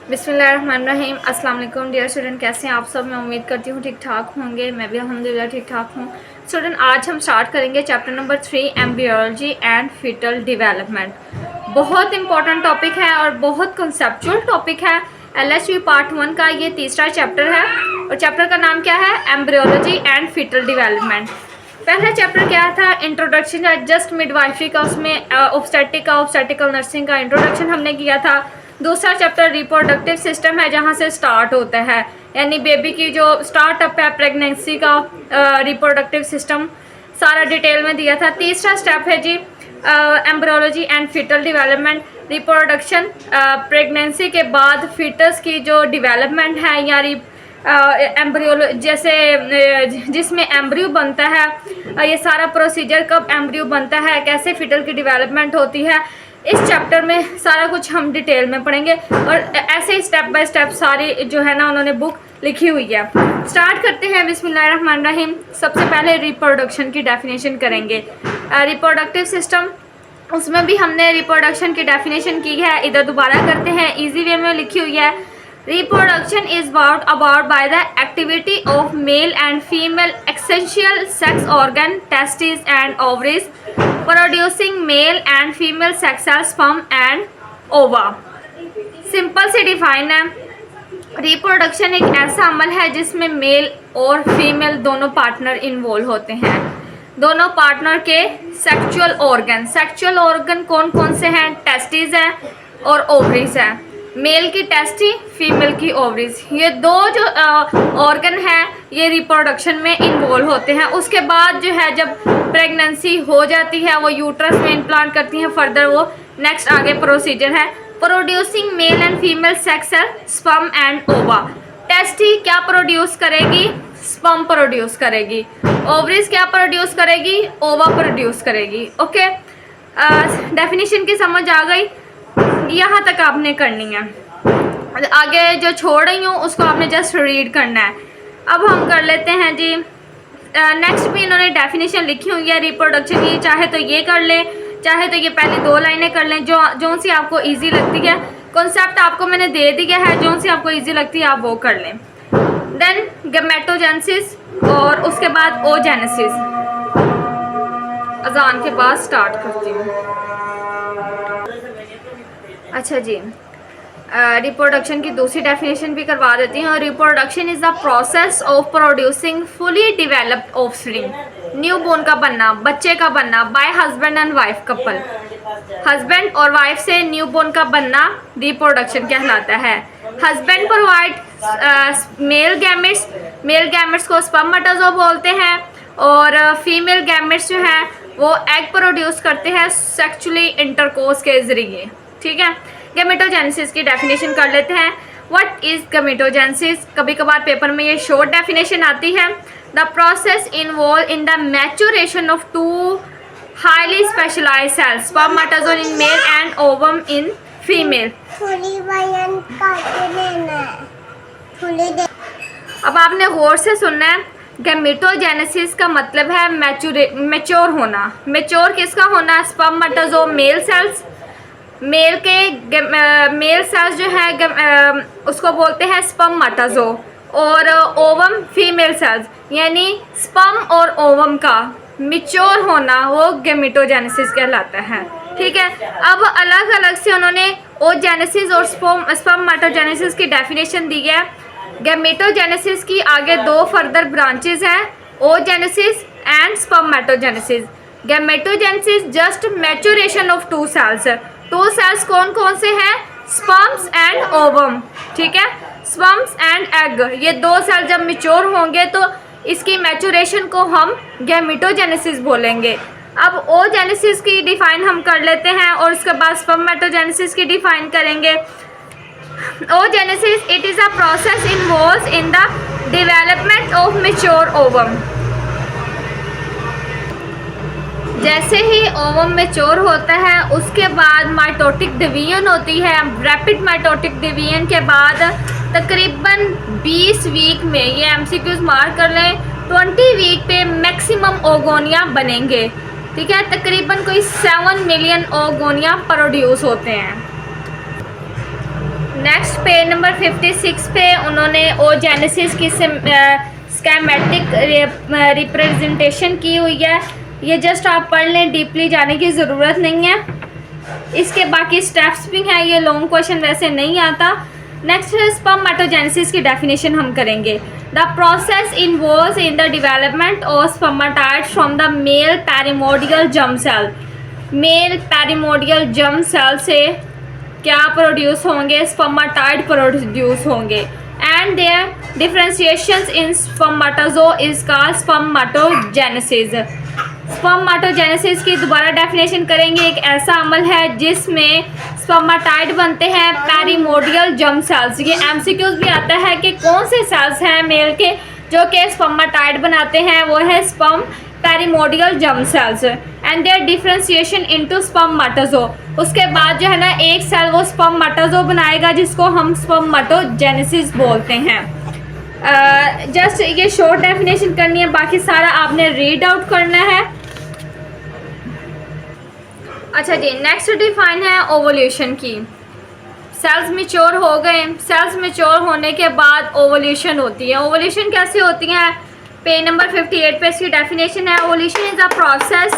बिस्मिल्लाहिर्रहमानिर्रहीम। अस्सलाम वालेकुम डियर स्टूडेंट, कैसे हैं आप सब। मैं उम्मीद करती हूँ ठीक ठाक होंगे। मैं भी अल्हम्दुलिल्लाह ठीक ठाक हूँ। स्टूडेंट, आज हम स्टार्ट करेंगे chapter number 3 embryology and foetal development. बहुत इंपॉर्टेंट टॉपिक है और बहुत कंसेप्चुअल टॉपिक है। LHV पार्ट 1 का ये तीसरा चैप्टर है और चैप्टर का नाम क्या है? Embryology and foetal development. पहला चैप्टर क्या था? इंट्रोडक्शन है, जस्ट मिडवाइफरी का, उसमें ऑब्स्टेटिकल नर्सिंग का इंट्रोडक्शन हमने किया था। दूसरा चैप्टर रिप्रोडक्टिव सिस्टम है, जहाँ से स्टार्ट होता है, यानी बेबी की जो स्टार्टअप है प्रेगनेंसी का, रिप्रोडक्टिव सिस्टम सारा डिटेल में दिया था। तीसरा स्टेप है जी embryology and foetal development. Reproduction, pregnancy के बाद फीटस की जो डेवलपमेंट है, या एम्ब्रियो जैसे जिसमें एम्ब्रियो बनता है, ये सारा प्रोसीजर, कब एम्ब्रियो बनता है, कैसे फीटल की डेवलपमेंट होती है, इस चैप्टर में सारा कुछ हम डिटेल में पढ़ेंगे। और ऐसे ही स्टेप बाय स्टेप सारी जो है ना उन्होंने बुक लिखी हुई है। स्टार्ट करते हैं बिस्मिल्लाहिर्रहमानिर्रहीम। सबसे पहले रिप्रोडक्शन की डेफिनेशन करेंगे। रिप्रोडक्टिव सिस्टम, उसमें भी हमने रिप्रोडक्शन की डेफिनेशन की है, इधर दोबारा करते हैं, इजी वे में लिखी हुई है। Reproduction is about by the activity of male and female essential sex organ, testes and ovaries, producing male and female sex cells, sperm and ova। Simple से डिफाइन है। रिप्रोडक्शन एक ऐसा अमल है जिसमें मेल और फीमेल दोनों पार्टनर इन्वॉल्व होते हैं। दोनों पार्टनर के सेक्सुअल ऑर्गन कौन कौन से हैं? टेस्टिस हैं और ओवरीज हैं। मेल की टेस्टी, फीमेल की ओवरीज, ये दो जो ऑर्गन हैं ये रिप्रोडक्शन में इन्वॉल्व होते हैं। उसके बाद जो है जब प्रेगनेंसी हो जाती है वो यूट्रस में इम्प्लांट करती हैं। फर्दर वो नेक्स्ट आगे प्रोसीजर है। Producing male and female sex cell, sperm and ova. Testes क्या प्रोड्यूस करेगी? स्पर्म प्रोड्यूस करेगी। ओवरीज क्या प्रोड्यूस करेगी? ओवा प्रोड्यूस करेगी। ओके, डेफिनेशन की समझ आ गई? यहाँ तक आपने करनी है, आगे जो छोड़ रही हूँ उसको आपने जस्ट रीड करना है। अब हम कर लेते हैं जी नेक्स्ट। भी इन्होंने डेफिनेशन लिखी हुई है रिप्रोडक्शन की, चाहे तो ये कर लें, चाहे तो ये पहली दो लाइनें कर लें, जो सी आपको इजी लगती है। कॉन्सेप्ट आपको मैंने दे दिया है, जो सी आपको इजी लगती है आप वो कर लें। देन गैमेटोजेनेसिस और उसके बाद ओजेनेसिस। अजान के बाद स्टार्ट करती हूँ। अच्छा जी, रिप्रोडक्शन की दूसरी डेफिनेशन भी करवा देती हूँ। Reproduction is the process of producing fully developed offspring, new born का बनना, बच्चे का बनना, by husband and wife couple. Husband और वाइफ से न्यू बोर्न का बनना रिप्रोडक्शन कहलाता है। हस्बैंड प्रोवाइड मेल गैमेट्स को स्पर्मेटोजोआ बोलते हैं, और फीमेल गैमेट्स जो हैं वो एग प्रोड्यूस करते हैं सेक्सुअली इंटरकोर्स के ज़रिए। ठीक है, गैमेटोजेनेसिस की डेफिनेशन कर लेते हैं। What is gametogenesis? कभी कभार पेपर में ये शॉर्ट डेफिनेशन आती है। The process involve in the maturation of two highly specialised cells, spermatozoa in male and ovum in female. अब आपने गौर से सुनना है। गैमेटोजेनेसिस का मतलब है मैच्योर होना। मैच्योर किसका होना? Spermatozoa male cells, male cells जो है उसको बोलते हैं स्पर्मेटोजोआ, और ओवम फीमेल सेल्स, यानी स्पर्म और ओवम का मैच्योर होना वो गैमेटोजेनेसिस कहलाता है। ठीक है, अब अलग अलग से उन्होंने ओजेनेसिस और स्पर्मेटोजेनेसिस की डेफिनेशन दी है। गैमेटोजेनेसिस की आगे दो फर्दर ब्रांचेस हैं, oogenesis and spermatogenesis. Gametogenesis just maturation of two cells. Two cells कौन कौन से हैं? Sperms and ovum. ठीक है, स्पर्म्स एंड एग, ये दो सेल जब मैच्योर होंगे तो इसकी मैच्योरेशन को हम गैमेटोजेनेसिस बोलेंगे। अब ओजेनेसिस की डिफाइन हम कर लेते हैं और उसके बाद स्पर्मेटोजेनेसिस की डिफाइन करेंगे। Oogenesis, it is a process involves in the development of mature ovum. जैसे ही ओवम मैच्योर होता है उसके बाद माइटोटिक डिवीजन होती है। रैपिड माइटोटिक डिवीजन के बाद तकरीबन 20 वीक में, ये MCQs मार्क कर लें, 20 वीक पे मैक्सिमम ओगोनिया बनेंगे। ठीक है, तकरीबन कोई 7 मिलियन ओगोनिया प्रोड्यूस होते हैं। नेक्स्ट पेज नंबर 56 पे उन्होंने ओजेनेसिस की स्कीमेटिक रिप्रेजेंटेशन की हुई है। ये जस्ट आप पढ़ लें, डीपली जाने की ज़रूरत नहीं है। इसके बाकी स्टेप्स भी हैं, ये लॉन्ग क्वेश्चन वैसे नहीं आता। नेक्स्ट है स्पर्मेटोजेनेसिस की डेफिनेशन हम करेंगे। The process involves in the development of spermatid from the male primordial germ cell. Male primordial germ cell से क्या प्रोड्यूस होंगे? स्पर्मेटाइड प्रोड्यूस होंगे। And their differentiations in spermatozoa is called spermatogenesis. Spermatogenesis की दोबारा definition करेंगे। एक ऐसा अमल है जिसमें स्पर्मेटाइड बनते हैं पेरिमोडियल जर्म सेल्स। ये एमसीक्यूज भी आता है कि कौन से सेल्स हैं मेल के जो कि स्पर्मेटाइड बनाते हैं, वो है sperm primordial germ cells and their differentiation into spermatozoa. उसके बाद जो है ना एक सेल वो स्पर्मेटोजोआ बनाएगा जिसको हम स्पर्मेटोजेनेसिस बोलते हैं। जस्ट ये शॉर्ट डेफिनेशन करनी है, बाकी सारा आपने रीड आउट करना है। अच्छा जी, नेक्स्ट डिफाइन है ओवोल्यूशन की। सेल्स मैच्योर हो गए, सेल्स मैच्योर होने के बाद ओवोल्यूशन होती है। ओवोल्यूशन कैसे होती है? पेज नंबर 58 पे इसकी डेफिनेशन है। Ovulation is a process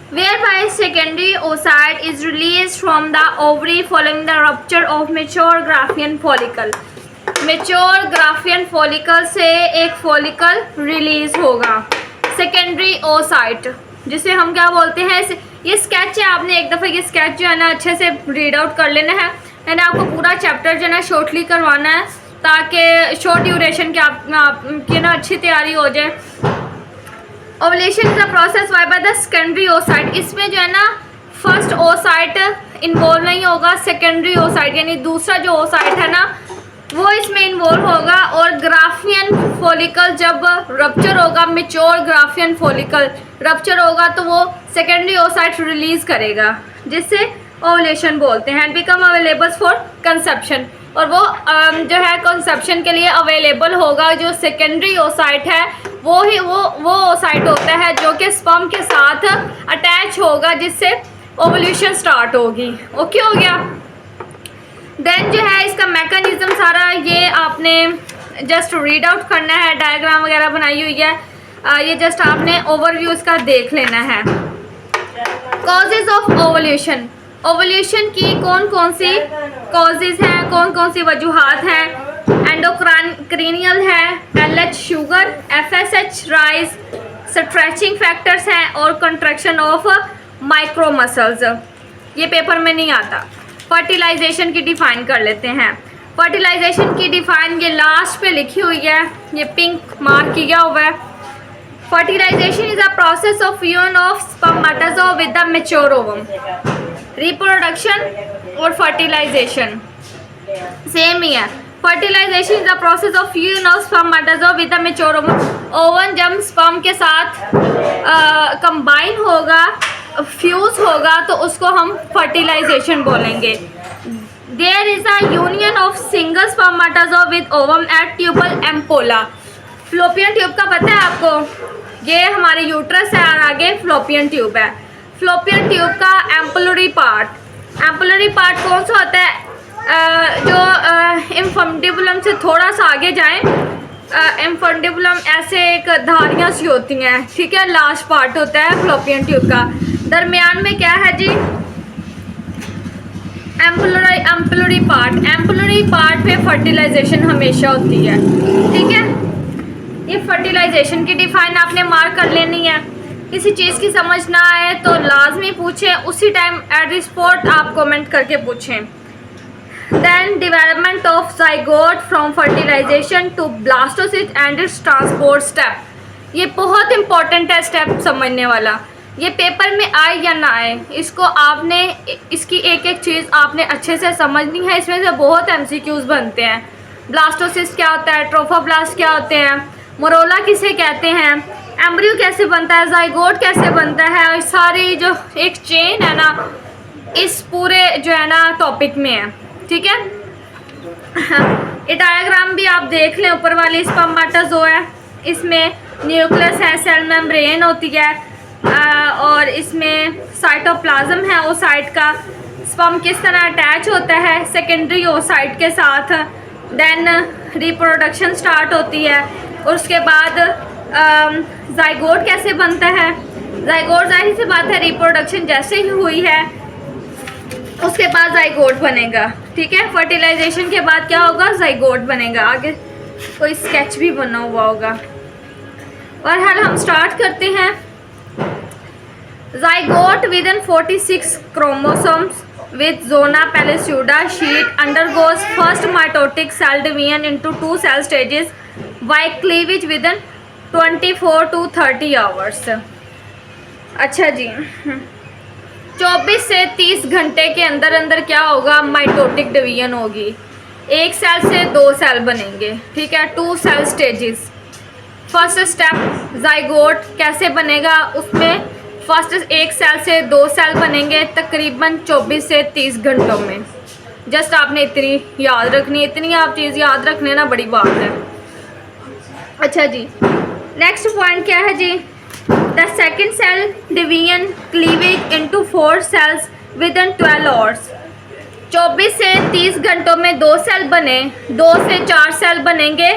whereby secondary oocyte is released from the ovary following the rupture of mature Graafian follicle। Mature Graafian follicle से एक फॉलिकल रिलीज होगा, सेकेंडरी ओसाइट, जिसे हम क्या बोलते हैं? ये स्केच है, आपने एक दफ़ा ये स्केच जो है ना अच्छे से रीड आउट कर लेना है ना। आपको पूरा चैप्टर जो है ना शॉर्टली करवाना है ताकि शॉर्ट ड्यूरेशन की आपकी ना अच्छी तैयारी हो जाए। Ovulation is a process by the secondary oocyte. इसमें जो है ना फर्स्ट ओसाइट इन्वॉल्व नहीं होगा, सेकेंडरी ओसाइट यानी दूसरा जो ओसाइट है ना वो इसमें इन्वॉल्व होगा। और ग्राफियन फॉलिकल जब रप्चर होगा, मेच्योर ग्राफियन फॉलिकल रप्चर होगा तो वो सेकेंडरी ओसाइट रिलीज करेगा जिससे ओवुलेशन बोलते हैं। बिकम अवेलेबल फॉर कंसेप्शन, और वो जो है कंसेप्शन के लिए अवेलेबल होगा। जो सेकेंडरी ओसाइट है वो ही वो ओसाइट होता है जो कि स्पर्म के साथ अटैच होगा जिससे ओवुलेशन स्टार्ट होगी। ओके हो गया। देन जो है इसका मैकेनिज्म सारा ये आपने जस्ट रीड आउट करना है, डायग्राम वगैरह बनाई हुई है, ये जस्ट आपने ओवरव्यू इसका देख लेना है। कॉजेज ऑफ ओवुलेशन, ओवुलेशन की कौन कौन सी कॉजेज हैं, कौन कौन सी वजूहात हैं? एंडोक्राइनियल है, LH sugar, FSH rise, stretching factors हैं और कंट्रैक्शन ऑफ माइक्रो मसल्स। ये पेपर में नहीं आता। फर्टिलाइजेशन की डिफाइन कर लेते हैं। फर्टिलाइजेशन की डिफाइन ये लास्ट पे लिखी हुई है, ये पिंक मार्क किया हुआ है। Fertilisation is a process of union of spermatozoa with the mature ovum. Reproduction और फर्टिलाइजेशन सेम ही है। Fertilisation is the process of union of spermatozoa with the mature ovum. Ovum जब स्पर्म के साथ combine होगा, फ्यूज होगा तो उसको हम फर्टिलाइजेशन बोलेंगे। There is a union of single spermatozoa with ovum at tubal ampulla. Fallopian tube का पता है आपको? ये हमारे यूट्रस है और आगे फ्लोपियन ट्यूब है। फ्लोपियन ट्यूब का एम्पुलरी पार्ट कौन सा होता है? जो इन्फंडिबुलम से थोड़ा सा आगे जाएं, इन्फंडिबुलम ऐसे एक धारियाँ सी होती हैं, ठीक है, लास्ट पार्ट होता है फ्लोपियन ट्यूब का। दरमियान में क्या है जी? एम्पुलरी पार्ट पे फर्टिलाइजेशन हमेशा होती है, ठीक है। ये फर्टिलाइजेशन की डिफाइन आपने मार्क कर लेनी है। किसी चीज़ की समझ ना आए तो लाजमी पूछें, उसी टाइम एट द स्पॉट आप कमेंट करके पूछें। Then development of zygote from fertilisation to blastocyst and its transport step. ये बहुत इंपॉर्टेंट है स्टेप समझने वाला। ये पेपर में आए या ना आए, इसको आपने इसकी एक एक चीज़ आपने अच्छे से समझनी है। इसमें से बहुत MCQs बनते हैं। ब्लास्टोसिस क्या होता है, ट्रोफोब्लास्ट क्या होते हैं, मोरोला किसे कहते हैं, एम्ब्रियो कैसे बनता है, जाइगोट कैसे बनता है, और सारी जो एक चेन है ना इस पूरे जो है ना टॉपिक में है, ठीक है। ये डायग्राम भी आप देख लें, ऊपर वाली स्पर्मेटोजोआ है, इसमें न्यूक्लियस है, सेल मेम्ब्रेन होती है और इसमें साइटोप्लाज्म है ओसाइट का। स्पर्म किस तरह अटैच होता है सेकेंडरी ओसाइट के साथ, देन रिप्रोडक्शन स्टार्ट होती है, और उसके बाद जाइगोट कैसे बनता है। जाइगोट जाहिर सी बात है रिप्रोडक्शन जैसे ही हुई है उसके बाद जाइगोट बनेगा, ठीक है। फर्टिलाइजेशन के बाद क्या होगा, जाइगोट बनेगा। आगे कोई स्केच भी बना हुआ होगा। बहरहाल हम स्टार्ट करते हैं। Zygote within 46 chromosomes with zona pellucida sheet undergoes first mitotic cell division into 2 cell stages by cleavage within 24 to 30 hours। अच्छा जी, 24 से 30 घंटे के अंदर अंदर क्या होगा, माइटोटिक डिवीजन होगी। एक सेल से 2 सेल बनेंगे, ठीक है। 2 cell stages. First step zygote कैसे बनेगा, उसमें फर्स्ट एक सेल से 2 सेल बनेंगे तकरीबन 24 से 30 घंटों में। जस्ट आपने इतनी याद रखनी, इतनी आप चीज़ याद रखने ना बड़ी बात है। अच्छा जी, नेक्स्ट पॉइंट क्या है जी, the second cell division cleavage into 4 cells within 12 hours. 24 से 30 घंटों में 2 सेल बने, 2 से 4 सेल बनेंगे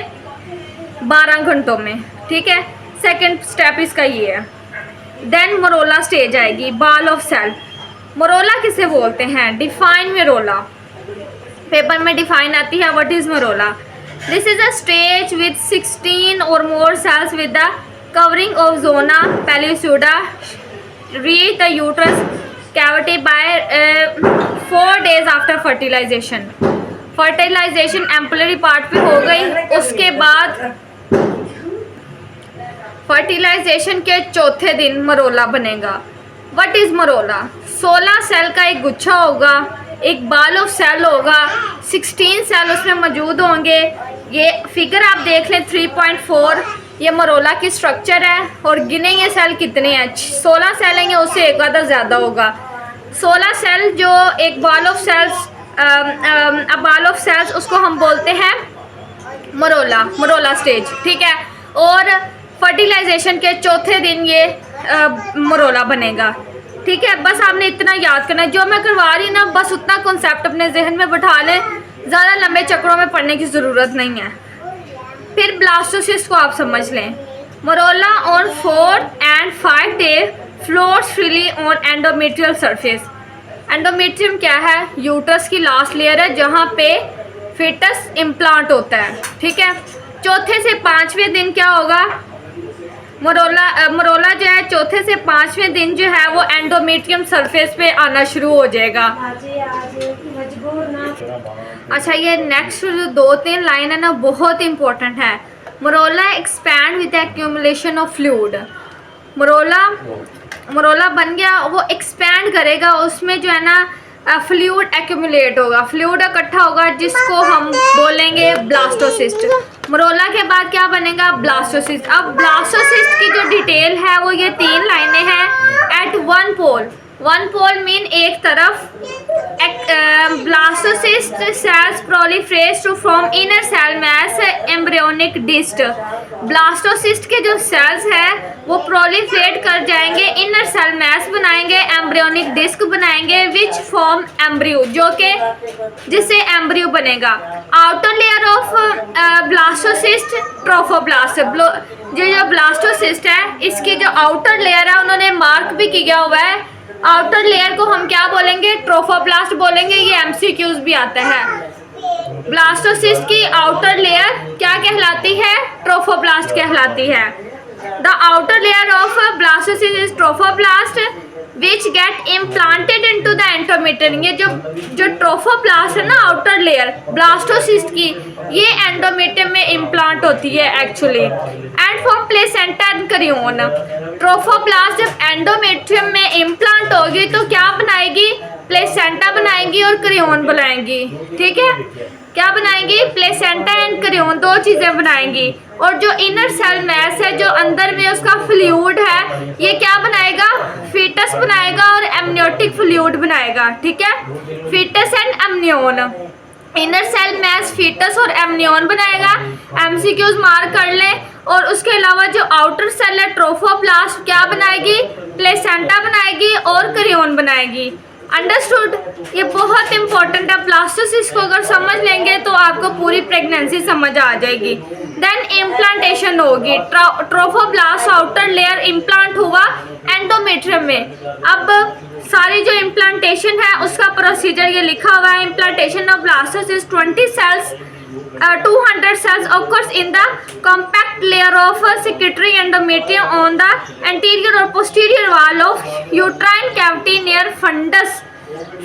12 घंटों में, ठीक है। सेकेंड स्टेप इसका ये है। देन मरोला स्टेज आएगी, बॉल ऑफ सेल। मरोला किसे बोलते हैं, डिफाइन मरोला, पेपर में डिफाइन आती है what is morula. This is a stage with 16 और more cells with the covering of zona pellucida reach the uterus cavity by 4 days after fertilization. Fertilization ampullary part पे हो गई, उसके बाद fertilisation के चौथे दिन मरोला बनेगा। व्हाट इज़ मरोला, 16 सेल का एक गुच्छा होगा, एक बॉल ऑफ सेल होगा, 16 सेल उसमें मौजूद होंगे। ये फिगर आप देख लें 3.4, ये मरोला की स्ट्रक्चर है। और गिनेंगे सेल कितने हैं, 16 सेल हैं, उससे एक आधा ज़्यादा होगा। 16 सेल जो एक ball of cells, ball of cells उसको हम बोलते हैं मरोला, मरोला स्टेज, ठीक है। और फर्टिलाइजेशन के चौथे दिन ये मरोला बनेगा, ठीक है। बस आपने इतना याद करना है, जो मैं करवा रही ना बस उतना कॉन्सेप्ट अपने जहन में बिठा लें, ज़्यादा लंबे चक्रों में पढ़ने की ज़रूरत नहीं है। फिर ब्लास्टोसिस्ट को आप समझ लें। Marola on 4 and 5 day floats freely on endometrial surface. Endometrium क्या है, यूट्रस की लास्ट लेयर है जहाँ पे फिटस इम्प्लांट होता है, ठीक है। चौथे से 5वें दिन क्या होगा, मरोला जो है चौथे से 5वें दिन जो है वो एंडोमेट्रियम सरफेस पे आना शुरू हो जाएगा। अच्छा, ये नेक्स्ट जो 2-3 लाइन है ना बहुत इंपॉर्टेंट है। Marola expand with accumulation of fluid. Marola बन गया, वो एक्सपैंड करेगा, उसमें जो है ना फ्लूइड एक्यूमुलेट होगा, फ्लूइड इकट्ठा होगा, जिसको हम बोलेंगे ब्लास्टोसिस्ट। मरोला के बाद क्या बनेगा, ब्लास्टोसिस्ट। अब ब्लास्टोसिस्ट की जो डिटेल है वो ये 3 लाइनें हैं। एट वन पोल मीन एक तरफ, blastocyst cells proliferate to form inner cell mass embryonic disc. Blastocyst के जो सेल्स हैं वो प्रोलिफरेट कर जाएंगे, इनर सेल मैस बनाएंगे, एम्ब्रियोनिक डिस्क बनाएंगे, विच फॉर्म एम्ब्रियो, जो कि जिससे एम्ब्रियो बनेगा। Outer layer of blastocyst trophoblast. जो ब्लास्टोसिस्ट है इसकी जो आउटर लेयर है उन्होंने मार्क भी किया हुआ है। आउटर लेयर को हम क्या बोलेंगे, ट्रोफोब्लास्ट बोलेंगे। ये एमसीक्यूज भी आता है। ब्लास्टोसिस्ट की आउटर लेयर क्या कहलाती है, ट्रोफोब्लास्ट कहलाती है। The outer layer of blastocyst is trophoblast which get implanted into the endometrium. ये जो ट्रोफोब्लास्ट है ना आउटर लेयर ब्लास्टोसिस्ट की, ये एंडोमेट्रियम में इम्प्लांट होती है actually, and form placenta and crayon. Trophoblast जब एंडोमेट्रियम में इम्प्लांट होगी तो क्या बनाएगी, प्लेसेंटा बनाएंगी और करियोन बनाएंगी, ठीक है। क्या बनाएंगी, प्लेसेंटा एंड करियोन, 2 चीज़ें बनाएंगी। और जो इनर सेल मैस है, जो अंदर में उसका फ्लूइड है, ये क्या बनाएगा, फीटस बनाएगा और एमनियोटिक फ्लूइड बनाएगा, ठीक है। Foetus and amnion, inner cell mass foetus और एमनियोन बनाएगा। एमसीक्यूज मार्क कर लें। और उसके अलावा जो आउटर सेल है ट्रोफोब्लास्ट क्या बनाएगी, प्लेसेंटा बनाएगी और करियोन बनाएगी। अंडरस्टूड? ये बहुत इंपॉर्टेंट है। ब्लास्टोसिस्ट को अगर समझ लेंगे तो आपको पूरी प्रेगनेंसी समझ आ जाएगी। देन इम्प्लांटेशन होगी। ट्रोफोब्लास्ट आउटर लेयर इम्प्लांट हुआ एंडोमेट्रियम में। अब सारी जो इम्प्लांटेशन है उसका प्रोसीजर ये लिखा हुआ है। Implantation of blastocyst 200 cells occurs in the compact layer of secretory endometrium on the anterior or posterior wall of uterine cavity near fundus।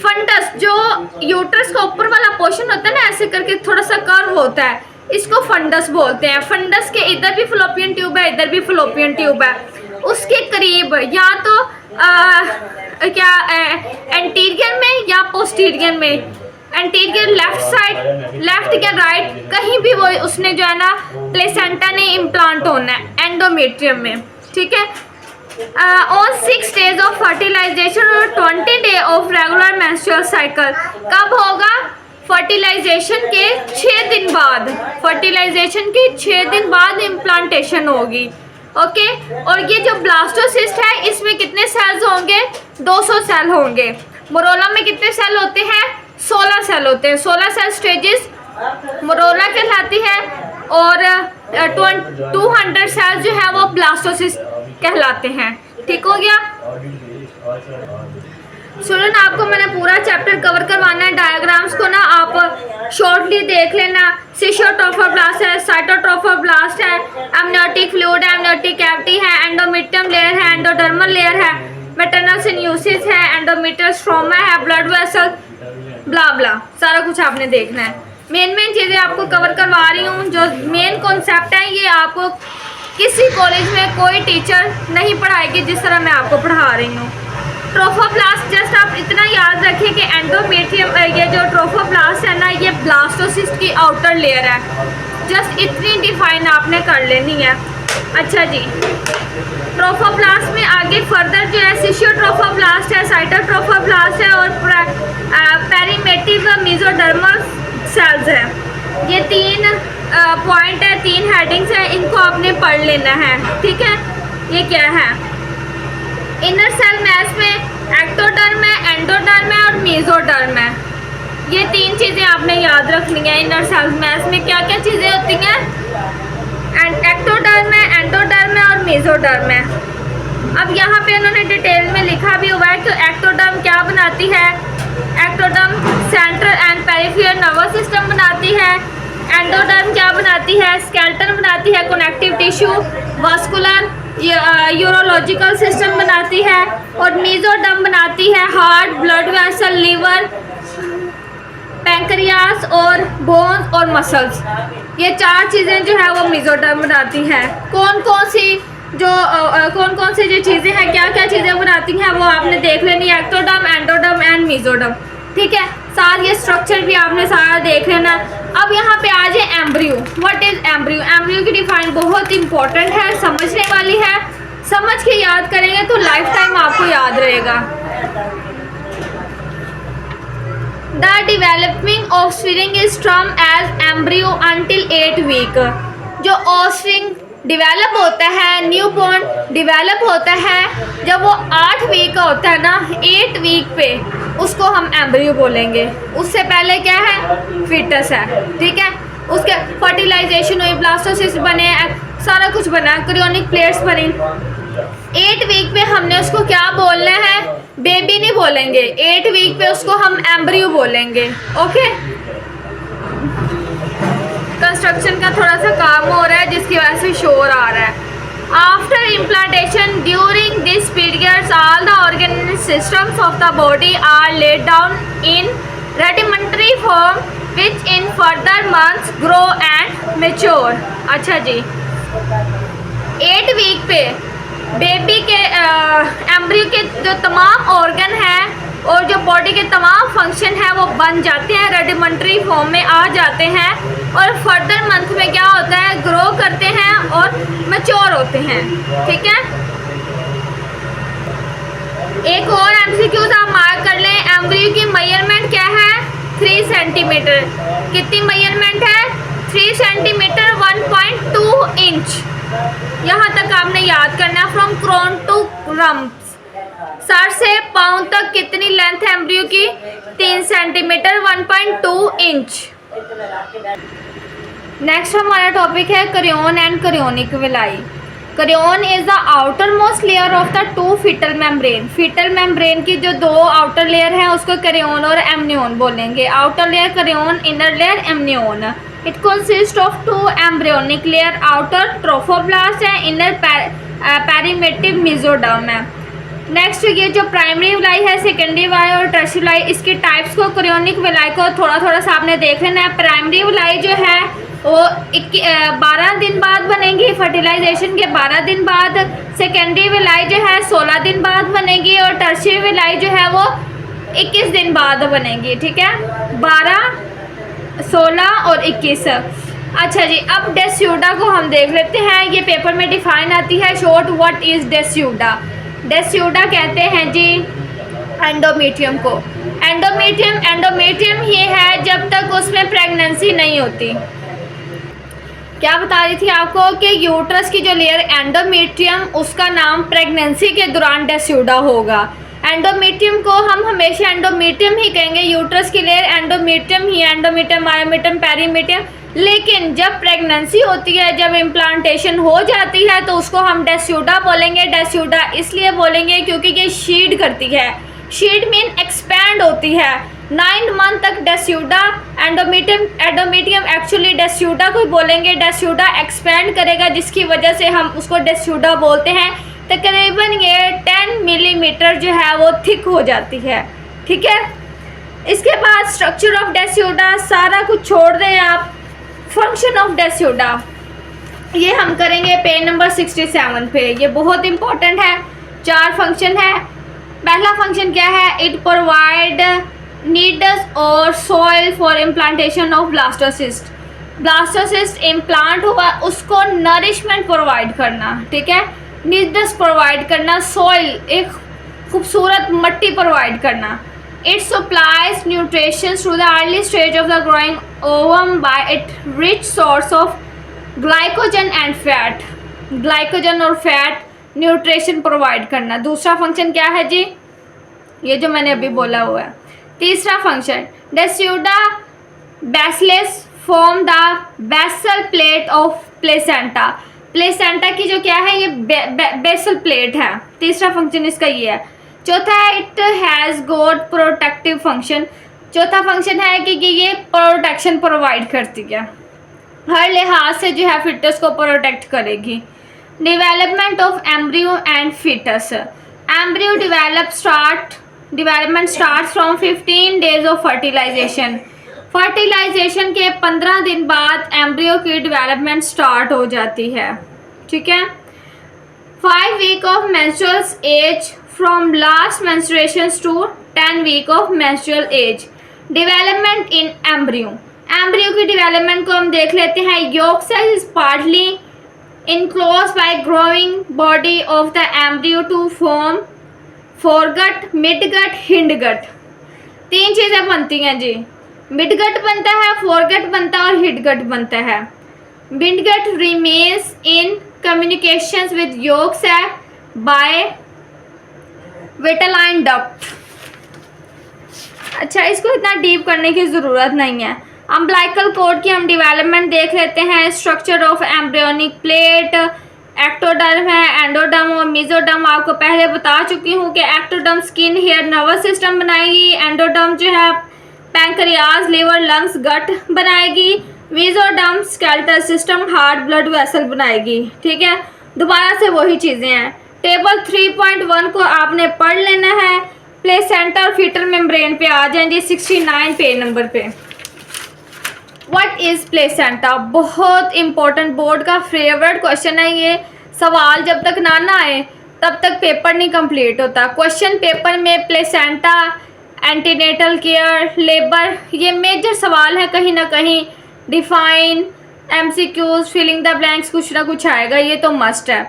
Fundus जो यूट्रस का ऊपर वाला पोर्शन होता है ना, ऐसे करके थोड़ा सा कर्व होता है, इसको फंडस बोलते हैं। फंडस के इधर भी फ्लोपियन ट्यूब है, इधर भी फ्लोपियन ट्यूब है। उसके करीब या तो एंटीरियर में या पोस्टीरियर में, एंटीरियर लेफ्ट साइड, लेफ्ट या राइट, कहीं भी वो उसने जो है ना प्लेसेंटा ने इम्प्लांट होना है एंडोमेट्रियम में। ठीक है। ऑन 6 days ऑफ फर्टिलाइजेशन और 20 day of regular menstrual cycle. कब होगा? फर्टिलाइजेशन के 6 दिन बाद, फर्टिलाइजेशन के 6 दिन बाद इम्प्लांटेशन होगी। ओके। और ये जो ब्लास्टोसिस्ट है इसमें कितने सेल्स होंगे? 200 सेल होंगे। मोरोला में कितने सेल होते हैं? 16 सेल होते हैं। 16 सेल स्टेजेस मोरोला कहलाती है और 200 सेल जो है वो ब्लास्टोसिस्ट कहलाते हैं। ठीक हो गया स्टूडेंट? आपको मैंने पूरा चैप्टर कवर करवाना है। डायग्राम्स को ना आप शॉर्टली देख लेना। सिस्टोट्रोफोब्लास्ट है, साइटोट्रोफोब्लास्ट है, एमनियोटिक फ्लूइड है, एमनियोटिक कैविटी है, एंडोमेट्रियम लेयर है, एंडोडर्मल लेयर है, मैटरनल सिन्यूसिस है, एंडोमेट्रियल स्ट्रोमा है, ब्लड वेसल, ब्ला ब्ला, सारा कुछ आपने देखना है। मेन चीज़ें आपको कवर करवा रही हूँ। जो मेन कॉन्सेप्ट है ये आपको किसी कॉलेज में कोई टीचर नहीं पढ़ाएगी जिस तरह मैं आपको पढ़ा रही हूँ। ट्रोफोब्लास्ट, जस्ट आप इतना याद रखिए कि एंडोमेट्रियम, ये जो ट्रोफोब्लास्ट है ना, ये ब्लास्टोसिस्ट की आउटर लेयर है। जस्ट इतनी डिफाइन आपने कर लेनी है। अच्छा जी, ट्रोफोब्लास्ट में आगे फर्दर जो है सिस्टोट्रोफोब्लास्ट है, साइटोट्रोफोब्लास्ट है और पेरीमेटिव मेसोडर्मल सेल्स है। ये 3 पॉइंट है, 3 हेडिंग्स है, इनको आपने पढ़ लेना है। ठीक है। ये क्या है? इनर सेल मैस में एक्टोडर्म है, एंडोडर्म है और मेसोडर्म है। ये 3 चीज़ें आपने याद रखनी है। इनर सेल मैस में क्या क्या चीज़ें होती हैं? एक्टोडर्म है, एंडोडर्म है और मेसोडर्म है। अब यहाँ पे उन्होंने डिटेल में लिखा भी हुआ है कि एक्टोडर्म क्या बनाती है। Ectoderm central and peripheral nervous system बनाती है। एंडोडर्म क्या बनाती है? स्केलेटन बनाती है, connective tissue, vascular, urological system बनाती है। और मेसोडर्म बनाती है heart, blood vessel, liver, pancreas और बोन्स और मसल्स। ये 4 चीज़ें जो है वो मेसोडर्म बनाती हैं। कौन कौन सी जो चीज़ें हैं, क्या क्या चीज़ें बनाती हैं वो आपने देख लेनी है। Ectoderm, endoderm and mesoderm. ठीक है। साथ ये स्ट्रक्चर भी आपने सारा देख लेना। अब यहाँ पे आ जाए embryo. What is embryo? Embryo की डिफाइन बहुत इंपॉर्टेंट है, समझने वाली है। समझ के याद करेंगे तो लाइफ टाइम आपको याद रहेगा। The developing offspring is term as embryo until 8 week. जो ऑफस्प्रिंग डेवलप होता है, न्यूबॉर्न डेवलप होता है जब वो 8 वीक का होता है ना, 8 वीक पे उसको हम एम्ब्रियो बोलेंगे। उससे पहले क्या है? फीटस है। ठीक है। उसके फर्टिलाइजेशन हुई, ब्लास्टोसिस्ट बने, सारा कुछ बना, क्रियोनिक प्लेट्स बनी। 8 वीक पे हमने उसको क्या बोलना है? बेबी नहीं बोलेंगे। 8 वीक पे उसको हम एम्ब्रियो बोलेंगे। ओके। कंस्ट्रक्शन का थोड़ा सा काम हो रहा है जिसकी वजह से शोर आ रहा है। After implantation, during this period, all the organ systems of the body are laid down in rudimentary form, which in further months grow and mature। अच्छा जी, 8 वीक पे बेबी के एम्ब्रियो के जो तमाम ऑर्गन हैं और जो बॉडी के तमाम फंक्शन हैं वो बन जाते हैं, रडिमेंट्री फॉर्म में आ जाते हैं और फर्दर मंथ में क्या होता है? ग्रो करते हैं और मैच्योर होते हैं। ठीक है। एक और एमसीक्यूज आप मार्क कर लें। एम्ब्रियो की मेजरमेंट क्या है? 3 सेंटीमीटर। कितनी मेजरमेंट है? 3 सेंटीमीटर 1.2 इंच। यहाँ तक आपने याद करना है। फ्रॉम क्रोन टू रम्प्स, सर से पाँव तक कितनी लेंथ है एम्ब्रियो की? 3 सेंटीमीटर 1.2 इंच। नेक्स्ट हमारा टॉपिक है chorion and chorionic villi. Chorion is the outer most layer of the two fetal membrane. Fetal membrane की जो दो आउटर लेयर हैं उसको करियोन और एमनियोन बोलेंगे। Outer layer chorion, inner layer amnion. It consist of two embryonic layer, outer trophoblast है, inner primitive mesoderm है। Next ये जो प्राइमरी विलाई है, सेकेंडरी विलाई और टर्शियरी विलाई, इसकी टाइप्स को करियोनिक विलाई को थोड़ा सा आपने देख लेना है। प्राइमरी विलाई जो है वो 12 दिन बाद बनेगी, फर्टिलाइजेशन के 12 दिन बाद। सेकेंडरी विलाई जो है 16 दिन बाद बनेगी और टर्शियरी विलाई जो है वो 21 दिन बाद बनेगी। ठीक है, 12, 16 और 21। अच्छा जी, अब डेस्यूडा को हम देख लेते हैं। ये पेपर में डिफाइन आती है शॉर्ट, व्हाट इज डेस्यूडा। डेस्यूडा कहते हैं जी एंडोमेट्रियम को। एंडोमेट्रियम ये है जब तक उसमें प्रेगनेंसी नहीं होती। क्या बता रही थी आपको कि यूट्रस की जो लेयर एंडोमेट्रियम, उसका नाम प्रेगनेंसी के दौरान डेस्यूडा होगा। एंडोमेट्रियम को हम हमेशा एंडोमेट्रियम ही कहेंगे। यूट्रस की लेयर एंडोमेट्रियम ही, एंडोमेट्रियम, मायोमेट्रियम, पेरीमेट्रियम। लेकिन जब प्रेगनेंसी होती है, जब इम्प्लांटेशन हो जाती है, तो उसको हम डेस्यूडा बोलेंगे। डेस्यूडा इसलिए बोलेंगे क्योंकि ये शीड करती है। शीड मीन एक्सपैंड होती है। 9 मंथ तक डेस्यूडा, एंडोमेट्रियम एक्चुअली डेस्यूडा को बोलेंगे। डेस्यूडा एक्सपैंड करेगा जिसकी वजह से हम उसको डेस्यूडा बोलते हैं। तकरीबन ये 10 मिलीमीटर जो है वो थिक हो जाती है। ठीक है, इसके बाद स्ट्रक्चर ऑफ डेस्यूडा सारा कुछ छोड़ दें आप। फंक्शन ऑफ डेस्यूडा ये हम करेंगे पेज नंबर 67 पे। ये बहुत इंपॉर्टेंट है। 4 फंक्शन है। पहला फंक्शन क्या है? इट प्रोवाइड नीडस और soil for implantation of blastocyst. Blastocyst implant हुआ, उसको नरिशमेंट प्रोवाइड करना। ठीक है, नीडस प्रोवाइड करना, सॉइल एक खूबसूरत मट्टी प्रोवाइड करना। It supplies nutrition through the early stage of the growing ovum by it rich source of glycogen and fat. Glycogen और फैट न्यूट्रिशन प्रोवाइड करना। दूसरा फंक्शन क्या है जी? ये जो मैंने अभी बोला हुआ है। तीसरा function, decidua basalis form the basal plate of placenta. Placenta की जो क्या है, ये बेसल प्लेट है। तीसरा फंक्शन इसका ये है। चौथा है it has got protective function. चौथा फंक्शन है कि ये प्रोटेक्शन प्रोवाइड करती है, हर लिहाज से जो है फिटस को प्रोटेक्ट करेगी। Development of embryo and foetus. Embryo development start from 15 days of fertilisation. Fertilisation के 15 दिन बाद एम्ब्रियो की डेवलपमेंट स्टार्ट हो जाती है। ठीक है, 5 week of menstrual age from last menstruations to 10 week of menstrual age. Development in embryo. Embryo की डेवलपमेंट को हम देख लेते हैं। Yolk cell is partly enclosed by growing body of the embryo to form foregut, midgut, hindgut। 3 चीज़ें बनती हैं जी। Midgut बनता है, फोरगट बनता है और हिडगट बनता है। Midgut remains in communications with yolk sac by vitelline duct। अच्छा, इसको इतना डीप करने की ज़रूरत नहीं है। अम्बिलिकल कॉर्ड की हम डेवलपमेंट देख लेते हैं। Structure of embryonic plate, ectoderm है, एंडोडर्म और मेसोडर्म। आपको पहले बता चुकी हूँ कि ectoderm skin, hair, nervous system बनाएगी। एंडोडर्म जो है पैंक्रियाज, लिवर, लंग्स, गट बनाएगी। Mesoderm skeletal system, heart, blood vessel बनाएगी। ठीक है, दोबारा से वही चीज़ें हैं। टेबल 3.1 को आपने पढ़ लेना है। प्लेसेंटा और फीटल मेम्ब्रेन पे आ जाएंगे 69 पेज नंबर पे। What is placenta? बहुत इंपॉर्टेंट, बोर्ड का फेवरेट क्वेश्चन है ये। सवाल जब तक ना आए तब तक पेपर नहीं कंप्लीट होता। क्वेश्चन पेपर में प्लेसेंटा, एंटीनेटल केयर, लेबर, ये मेजर सवाल है। कहीं ना कहीं define, MCQs, filling the blanks, कुछ ना कुछ आएगा, ये तो मस्ट है।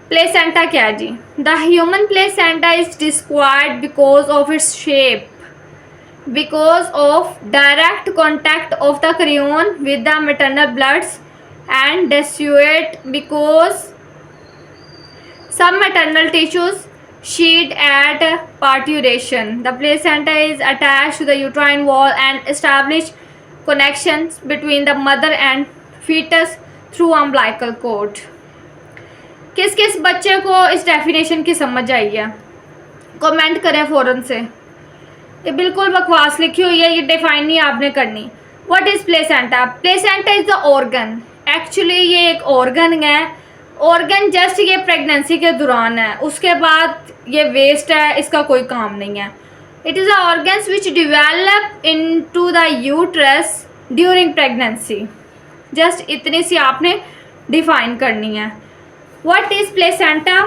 प्लेसेंटा क्या जी? The human placenta is described because of its shape, because of direct contact of the chorion with the maternal bloods, and decussate because some maternal tissues sheet at parturition. The placenta is attached to the uterine wall and establish connections between the mother and fetus through umbilical cord. किस किस बच्चे को इस definition की समझ आई है? Comment करें फ़ौरन से। ये बिल्कुल बकवास लिखी हुई है, ये डिफाइन नहीं आपने करनी। What is placenta? Placenta is the organ. Actually ये एक ऑर्गन है। ऑर्गन जस्ट ये प्रेगनेंसी के दौरान है, उसके बाद ये वेस्ट है, इसका कोई काम नहीं है। It is the organs which develop into the uterus during pregnancy. Just इतनी सी आपने डिफाइन करनी है। What is placenta?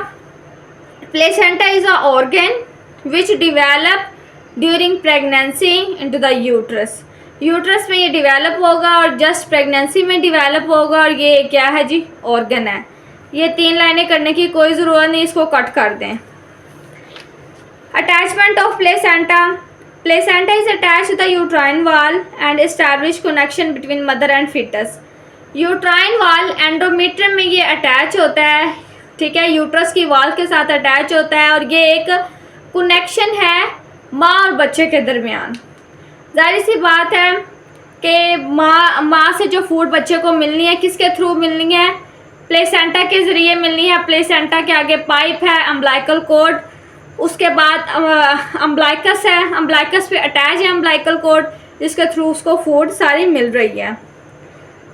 Placenta is a organ which develop during pregnancy into the uterus. Uterus में ये डिवेलप होगा और जस्ट प्रेगनेंसी में develop होगा, और ये क्या है जी? ऑर्गन है। ये 3 लाइनें करने की कोई ज़रूरत नहीं, इसको कट कर दें। Attachment of placenta. Placenta is attach to the uterine wall and establish connection between mother and fetus. Uterine wall endometrium में ये अटैच होता है, ठीक है, यूट्रस की वाल के साथ अटैच होता है, और ये एक कनेक्शन है माँ और बच्चे के दरमियान। जाहिर सी बात है कि माँ से जो फूड बच्चे को मिलनी है, किसके थ्रू मिलनी है? प्लेसेंटा के ज़रिए मिलनी है। प्लेसेंटा के आगे पाइप है, अम्बिलिकल कॉर्ड, उसके बाद अम्बिलिकस है, अम्बिलिकस पे अटैच है अम्बिलिकल कॉर्ड, जिसके थ्रू उसको फूड सारी मिल रही है।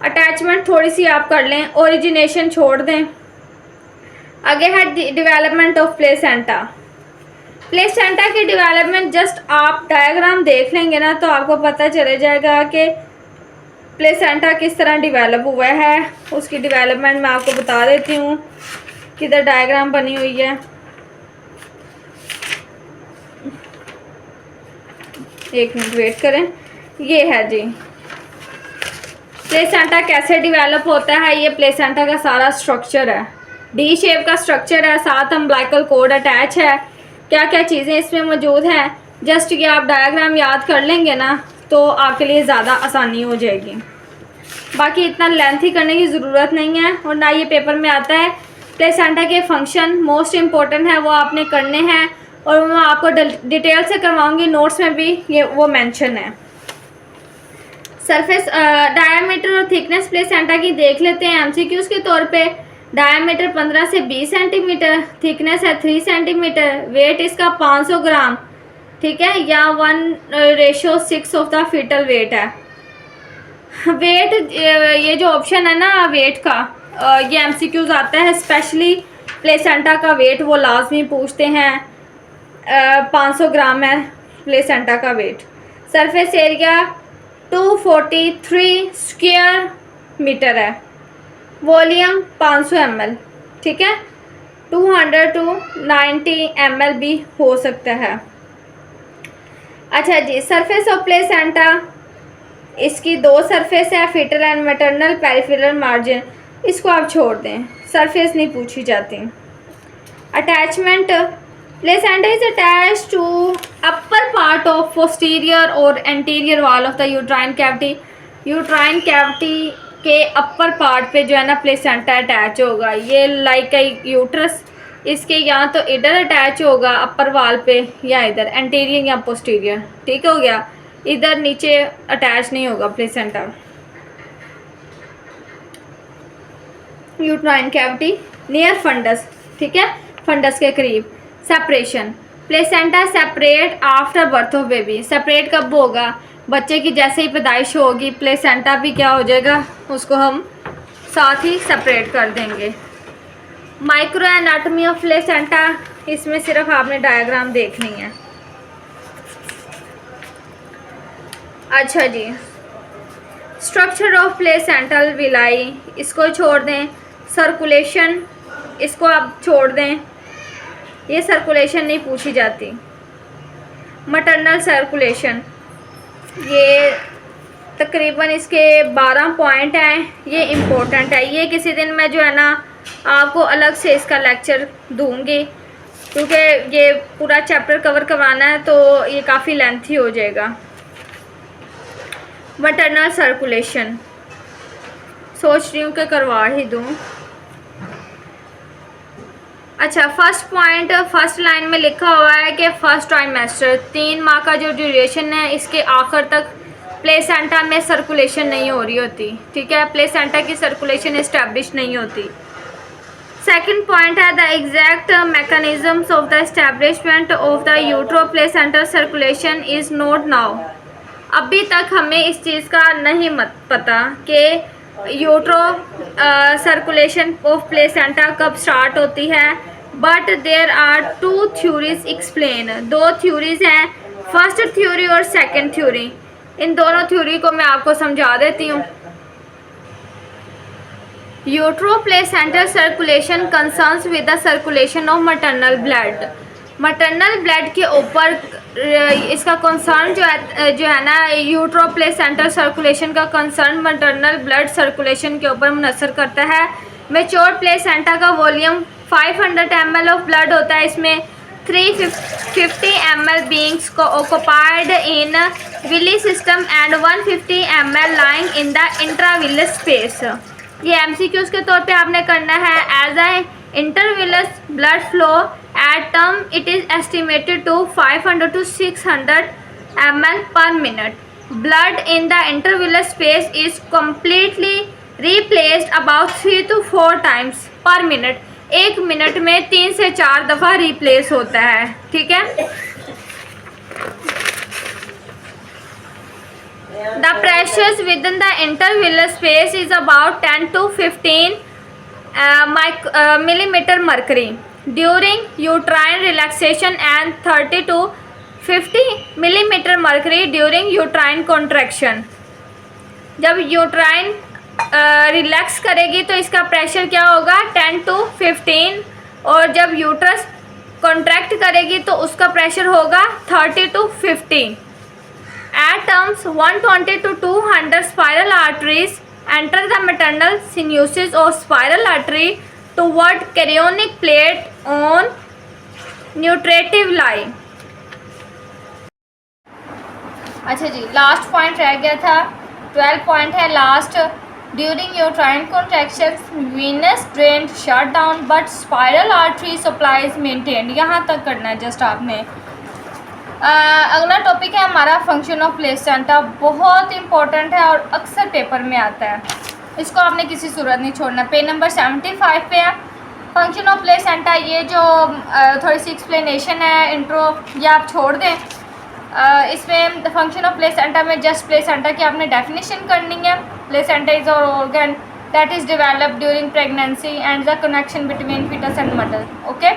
अटैचमेंट थोड़ी सी आप कर लें, ओरिजिनेशन छोड़ दें। आगे है डेवलपमेंट ऑफ प्लेसेंटा। प्लेसेंटा की डेवलपमेंट जस्ट आप डायग्राम देख लेंगे ना तो आपको पता चले जाएगा कि प्लेसेंटा किस तरह डेवलप हुआ है। उसकी डेवलपमेंट मैं आपको बता देती हूँ, किधर डायग्राम बनी हुई है। एक मिनट वेट करें, ये है जी प्लेसेंटा कैसे डेवलप होता है। ये प्लेसेंटा का सारा स्ट्रक्चर है, डी शेप का स्ट्रक्चर है, साथ अम्बिलिकल कॉर्ड अटैच है। क्या क्या चीज़ें इसमें मौजूद हैं, जस्ट ये आप डायग्राम याद कर लेंगे ना तो आपके लिए ज़्यादा आसानी हो जाएगी। बाकी इतना लेंथी करने की ज़रूरत नहीं है, और ना ये पेपर में आता है। प्लेसेंटा के फंक्शन मोस्ट इम्पोर्टेंट है, वो आपने करने हैं, और मैं आपको डिटेल से करवाऊँगी, नोट्स में भी ये वो मेंशन है। सरफेस डायामीटर और थिकनेस प्लेसेंटा की देख लेते हैं एमसीक्यूज़ के तौर पे। डायामीटर 15 से 20 सेंटीमीटर, थिकनेस है 3 सेंटीमीटर, वेट इसका 500 ग्राम, ठीक है, या 1:6 ऑफ द फीटल वेट है। वेट, ये जो ऑप्शन है ना वेट का, ये एमसीक्यूज़ आता है, स्पेशली प्लेसेंटा का वेट वो लाजमी पूछते हैं। 500 ग्राम है प्लेसेंटा का weight. Surface area 243 square metre है। वॉल्यूम 500 ml, ठीक है, 200 to 90 ml भी हो सकता है। अच्छा जी, सरफेस ऑफ प्लेसेंटा, इसकी 2 सरफेस है, fetal and maternal peripheral margin, इसको आप छोड़ दें, सरफेस नहीं पूछी जाती। Attachment, placenta is attach to upper part of posterior or anterior wall of the uterine cavity. Uterine cavity के अपर पार्ट पे जो है ना प्लेसेंटा अटैच होगा। ये लाइक यूट्रस, इसके यहाँ तो इधर अटैच होगा अपर वाल पे, या इधर एंटीरियर या पोस्टीरियर, ठीक हो गया। इधर नीचे अटैच नहीं होगा placenta. Uterine cavity near fundus, ठीक है, फंडस के करीब। Separation, placenta separate after birth of baby. Separate कब होगा? बच्चे की जैसे ही पैदाइश होगी प्लेसेंटा भी क्या हो जाएगा, उसको हम साथ ही सेपरेट कर देंगे। माइक्रो एनाटॉमी ऑफ प्लेसेंटा, इसमें सिर्फ आपने डायग्राम देखनी है। अच्छा जी, स्ट्रक्चर ऑफ प्लेसेंटल विलाई, इसको छोड़ दें। सर्कुलेशन, इसको आप छोड़ दें, ये सर्कुलेशन नहीं पूछी जाती। मैटरनल सर्कुलेशन, ये तकरीबन इसके 12 पॉइंट हैं, ये इम्पोर्टेंट है। ये किसी दिन मैं जो है ना आपको अलग से इसका लेक्चर दूंगी, क्योंकि ये पूरा चैप्टर कवर करवाना है तो ये काफ़ी लेंथी हो जाएगा। मैटरनल सर्कुलेशन सोच रही हूँ कि करवा ही दूँ। अच्छा, फर्स्ट पॉइंट फर्स्ट लाइन में लिखा हुआ है कि फर्स्ट ट्राइमेस्टर 3 माह का जो ड्यूरेशन है, इसके आखिर तक प्लेसेंटा में सर्कुलेशन नहीं हो रही होती। ठीक है, प्लेसेंटा की सर्कुलेशन इस्टेब्लिश नहीं होती। सेकंड पॉइंट है the exact mechanisms of the establishment of the utero placenta circulation is not known. अभी तक हमें इस चीज़ का नहीं पता कि यूट्रो सर्कुलेशन ऑफ प्लेसेंटा कब स्टार्ट होती है, but there are 2 theories explain. 2 theories हैं, फर्स्ट थ्योरी और सेकंड थ्योरी। इन दोनों थ्योरी को मैं आपको समझा देती हूँ। Utero placenta circulation concerns with the circulation of maternal blood. Maternal blood के ऊपर इसका कंसर्न जो है ना, यूट्रो प्लेसेंटा सर्कुलेशन का कंसर्न मटरनल ब्लड सर्कुलेशन के ऊपर मुनसर करता है। मैच्योर प्लेसेंटा का वॉल्यूम 500 ml ऑफ ब्लड होता है। इसमें 350 ml बीइंग्स को occupied in villi system and 150 ml lying in the intravillous space. ये एमसीक्यूज के तौर पे आपने करना है। As a intervillous blood flow at term it is estimated to 500 to 600 ml per minute. Blood in the intervillous space is completely replaced about 3 to 4 times per minute. 1 minute में 3 से 4 दफ़ा रिप्लेस होता है। ठीक है, the pressures within the intervillous space is about 10 to 15 millimeter mercury during uterine relaxation and 30 to 50 millimeter mercury during uterine contraction। जब uterine relax करेगी तो इसका प्रेशर क्या होगा, 10 to 15, और जब यूट्रस कॉन्ट्रैक्ट करेगी तो उसका प्रेशर होगा 30 to 50। At terms 120 to 200 spiral arteries enter the maternal sinuses or spiral artery toward chorionic plate on nutritive line। अच्छा जी, लास्ट पॉइंट रह गया था, 12 पॉइंट है last. During uterine contractions Venus drain shut down but spiral artery supply is maintained. यहाँ तक करना है just आपने। अगला टॉपिक है हमारा फंक्शन ऑफ प्लेसेंटा। बहुत इंपॉर्टेंट है और अक्सर पेपर में आता है, इसको आपने किसी सूरत नहीं छोड़ना। पेज नंबर 75 पे है फंक्शन ऑफ प्लेसेंटा। ये जो थोड़ी सी एक्सप्लेनेशन है, इंट्रो, ये आप छोड़ दें। इसमें द फंक्शन ऑफ प्लेसेंटा में जस्ट प्लेसेंटा की आपने डेफिनेशन करनी है। प्लेसेंटा इज और organ that is developed during pregnancy and the connection between foetus and mother. Okay,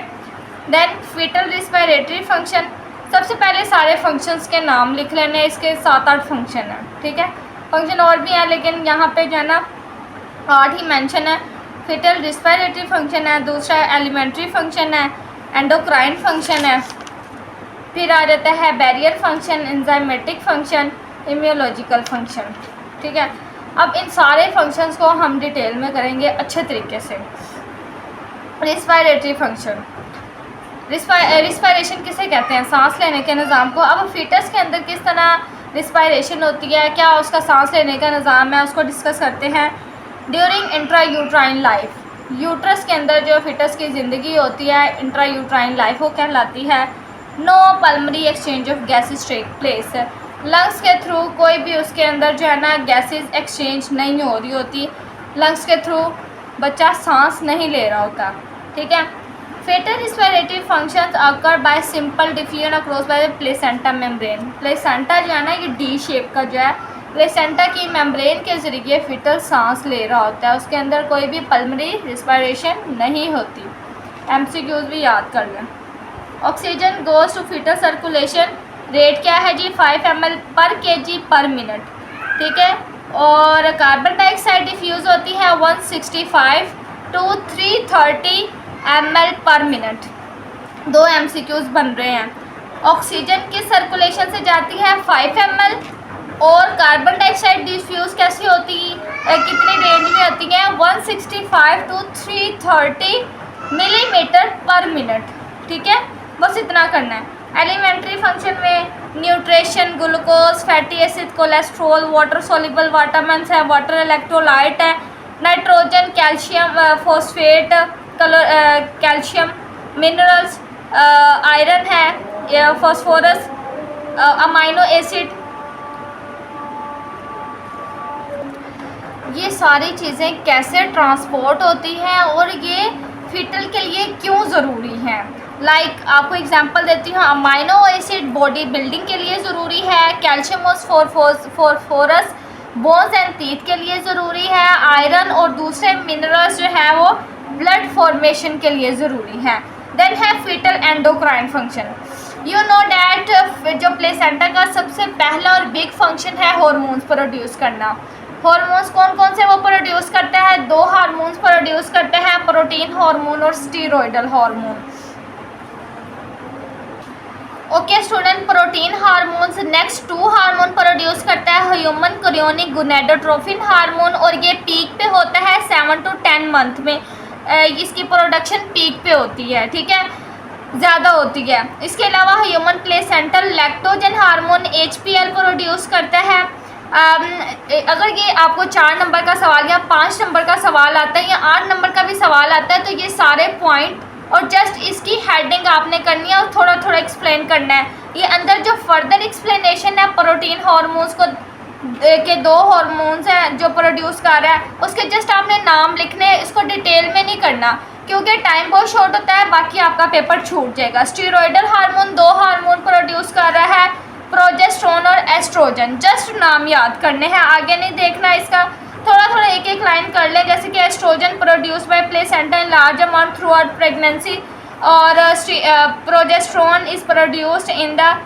then foetal respiratory function. सबसे पहले सारे फंक्शंस के नाम लिख लेने, इसके 7-8 फंक्शन हैं। ठीक है, फंक्शन और भी हैं लेकिन यहाँ पे जो है ना 8 ही मेंशन है। फिटल रिस्पिरेटरी फंक्शन है, दूसरा एलिमेंट्री फंक्शन है, एंडोक्राइन फंक्शन है, फिर आ जाता है barrier function, enzymatic function, immunological function. ठीक है, अब इन सारे फंक्शंस को हम डिटेल में करेंगे अच्छे तरीके से। रिस्पिरेटरी फंक्शन, रिस्पायरेशन किसे कहते हैं, सांस लेने के निज़ाम को। अब फीटस के अंदर किस तरह रिस्पायरेशन होती है, क्या उसका सांस लेने का निज़ाम है, उसको डिस्कस करते हैं। During intra uterine life, uterus के अंदर जो फीटस की ज़िंदगी होती है, इंट्रा यूट्राइन लाइफ वो कहलाती है। No pulmonary exchange of gases take place, lungs के थ्रू कोई भी उसके अंदर जो है ना गैसेज एक्सचेंज नहीं हो रही होती, लंग्स के थ्रू बच्चा सांस नहीं ले रहा होता। ठीक है, foetal respiratory functions occur by simple diffusion across by placenta membrane. Placenta जो है ना, ये डी शेप का जो है, प्लेसेंटा की मेम्ब्रेन के ज़रिए फिटल सांस ले रहा होता है, उसके अंदर कोई भी पल्मरी रिस्पिरेशन नहीं होती। एमसीक्यूज भी याद कर लें। Oxygen goes to foetal circulation, rate क्या है जी, 5 ml पर kg पर मिनट। ठीक है, और कार्बन डाइऑक्साइड डिफ्यूज़ होती है 165 to 330 ml पर मिनट। 2 MCQs बन रहे हैं। ऑक्सीजन की सर्कुलेशन से जाती है 5 ml, और कार्बन डाइऑक्साइड डिफ्यूज़ कैसी होती है, कितनी रेंज में होती है, 165 to 330 मिलीमीटर पर मिनट। ठीक है, बस इतना करना है। एलिमेंट्री फंक्शन में nutrition, glucose, fatty acid, cholesterol, water soluble vitamins है, वाटर इलेक्ट्रोलाइट है, nitrogen, calcium phosphate, calcium, minerals, iron है, फास्फोरस, अमाइनो एसिड, ये सारी चीज़ें कैसे ट्रांसपोर्ट होती हैं और ये फीटल के लिए क्यों ज़रूरी हैं। आपको एग्जांपल देती हूँ, अमाइनो एसिड बॉडी बिल्डिंग के लिए ज़रूरी है, कैल्शियम और फॉस्फोरस बोन्स एंड टीथ के लिए ज़रूरी है, आयरन और दूसरे मिनरल्स जो है वो ब्लड फॉर्मेशन के लिए ज़रूरी हैं। देन है foetal endocrine function. You know that जो प्लेसेंटा का सबसे पहला और बिग फंक्शन है हार्मोन्स प्रोड्यूस करना। हार्मोन्स कौन कौन से वो प्रोड्यूस करते हैं? 2 हार्मोन्स प्रोड्यूस करते हैं, प्रोटीन हार्मोन और steroidal hormone. Okay student, protein hormones next 2 hormone produce करता है ह्यूमन कोरियोनिक गोनेडोट्रोफिन हार्मोन, और ये पीक पे होता है 7 to 10 मंथ में। इसकी प्रोडक्शन पीक पे होती है, ठीक है, ज़्यादा होती है। इसके अलावा human placental lactogen hormone HPL produce करता है। अगर ये आपको 4 नंबर का सवाल या 5 नंबर का सवाल आता है या 8 नंबर का भी सवाल आता है, तो ये सारे पॉइंट और जस्ट इसकी हेडिंग आपने करनी है और थोड़ा थोड़ा एक्सप्लेन करना है। ये अंदर जो फर्दर एक्सप्लेनेशन है प्रोटीन हार्मोन्स को के 2 हार्मोन्स हैं जो प्रोड्यूस कर रहा है, उसके जस्ट आपने नाम लिखने हैं, इसको डिटेल में नहीं करना क्योंकि टाइम बहुत शॉर्ट होता है, बाकी आपका पेपर छूट जाएगा। स्टीरॉयडल हार्मोन 2 हार्मोन प्रोड्यूस कर रहा है, प्रोजेस्टेरोन और एस्ट्रोजन। जस्ट नाम याद करने हैं, आगे नहीं देखना इसका, थोड़ा थोड़ा एक एक लाइन कर लें। जैसे कि estrogen produce by placenta in large amount throughout pregnancy, और progesterone is produced in the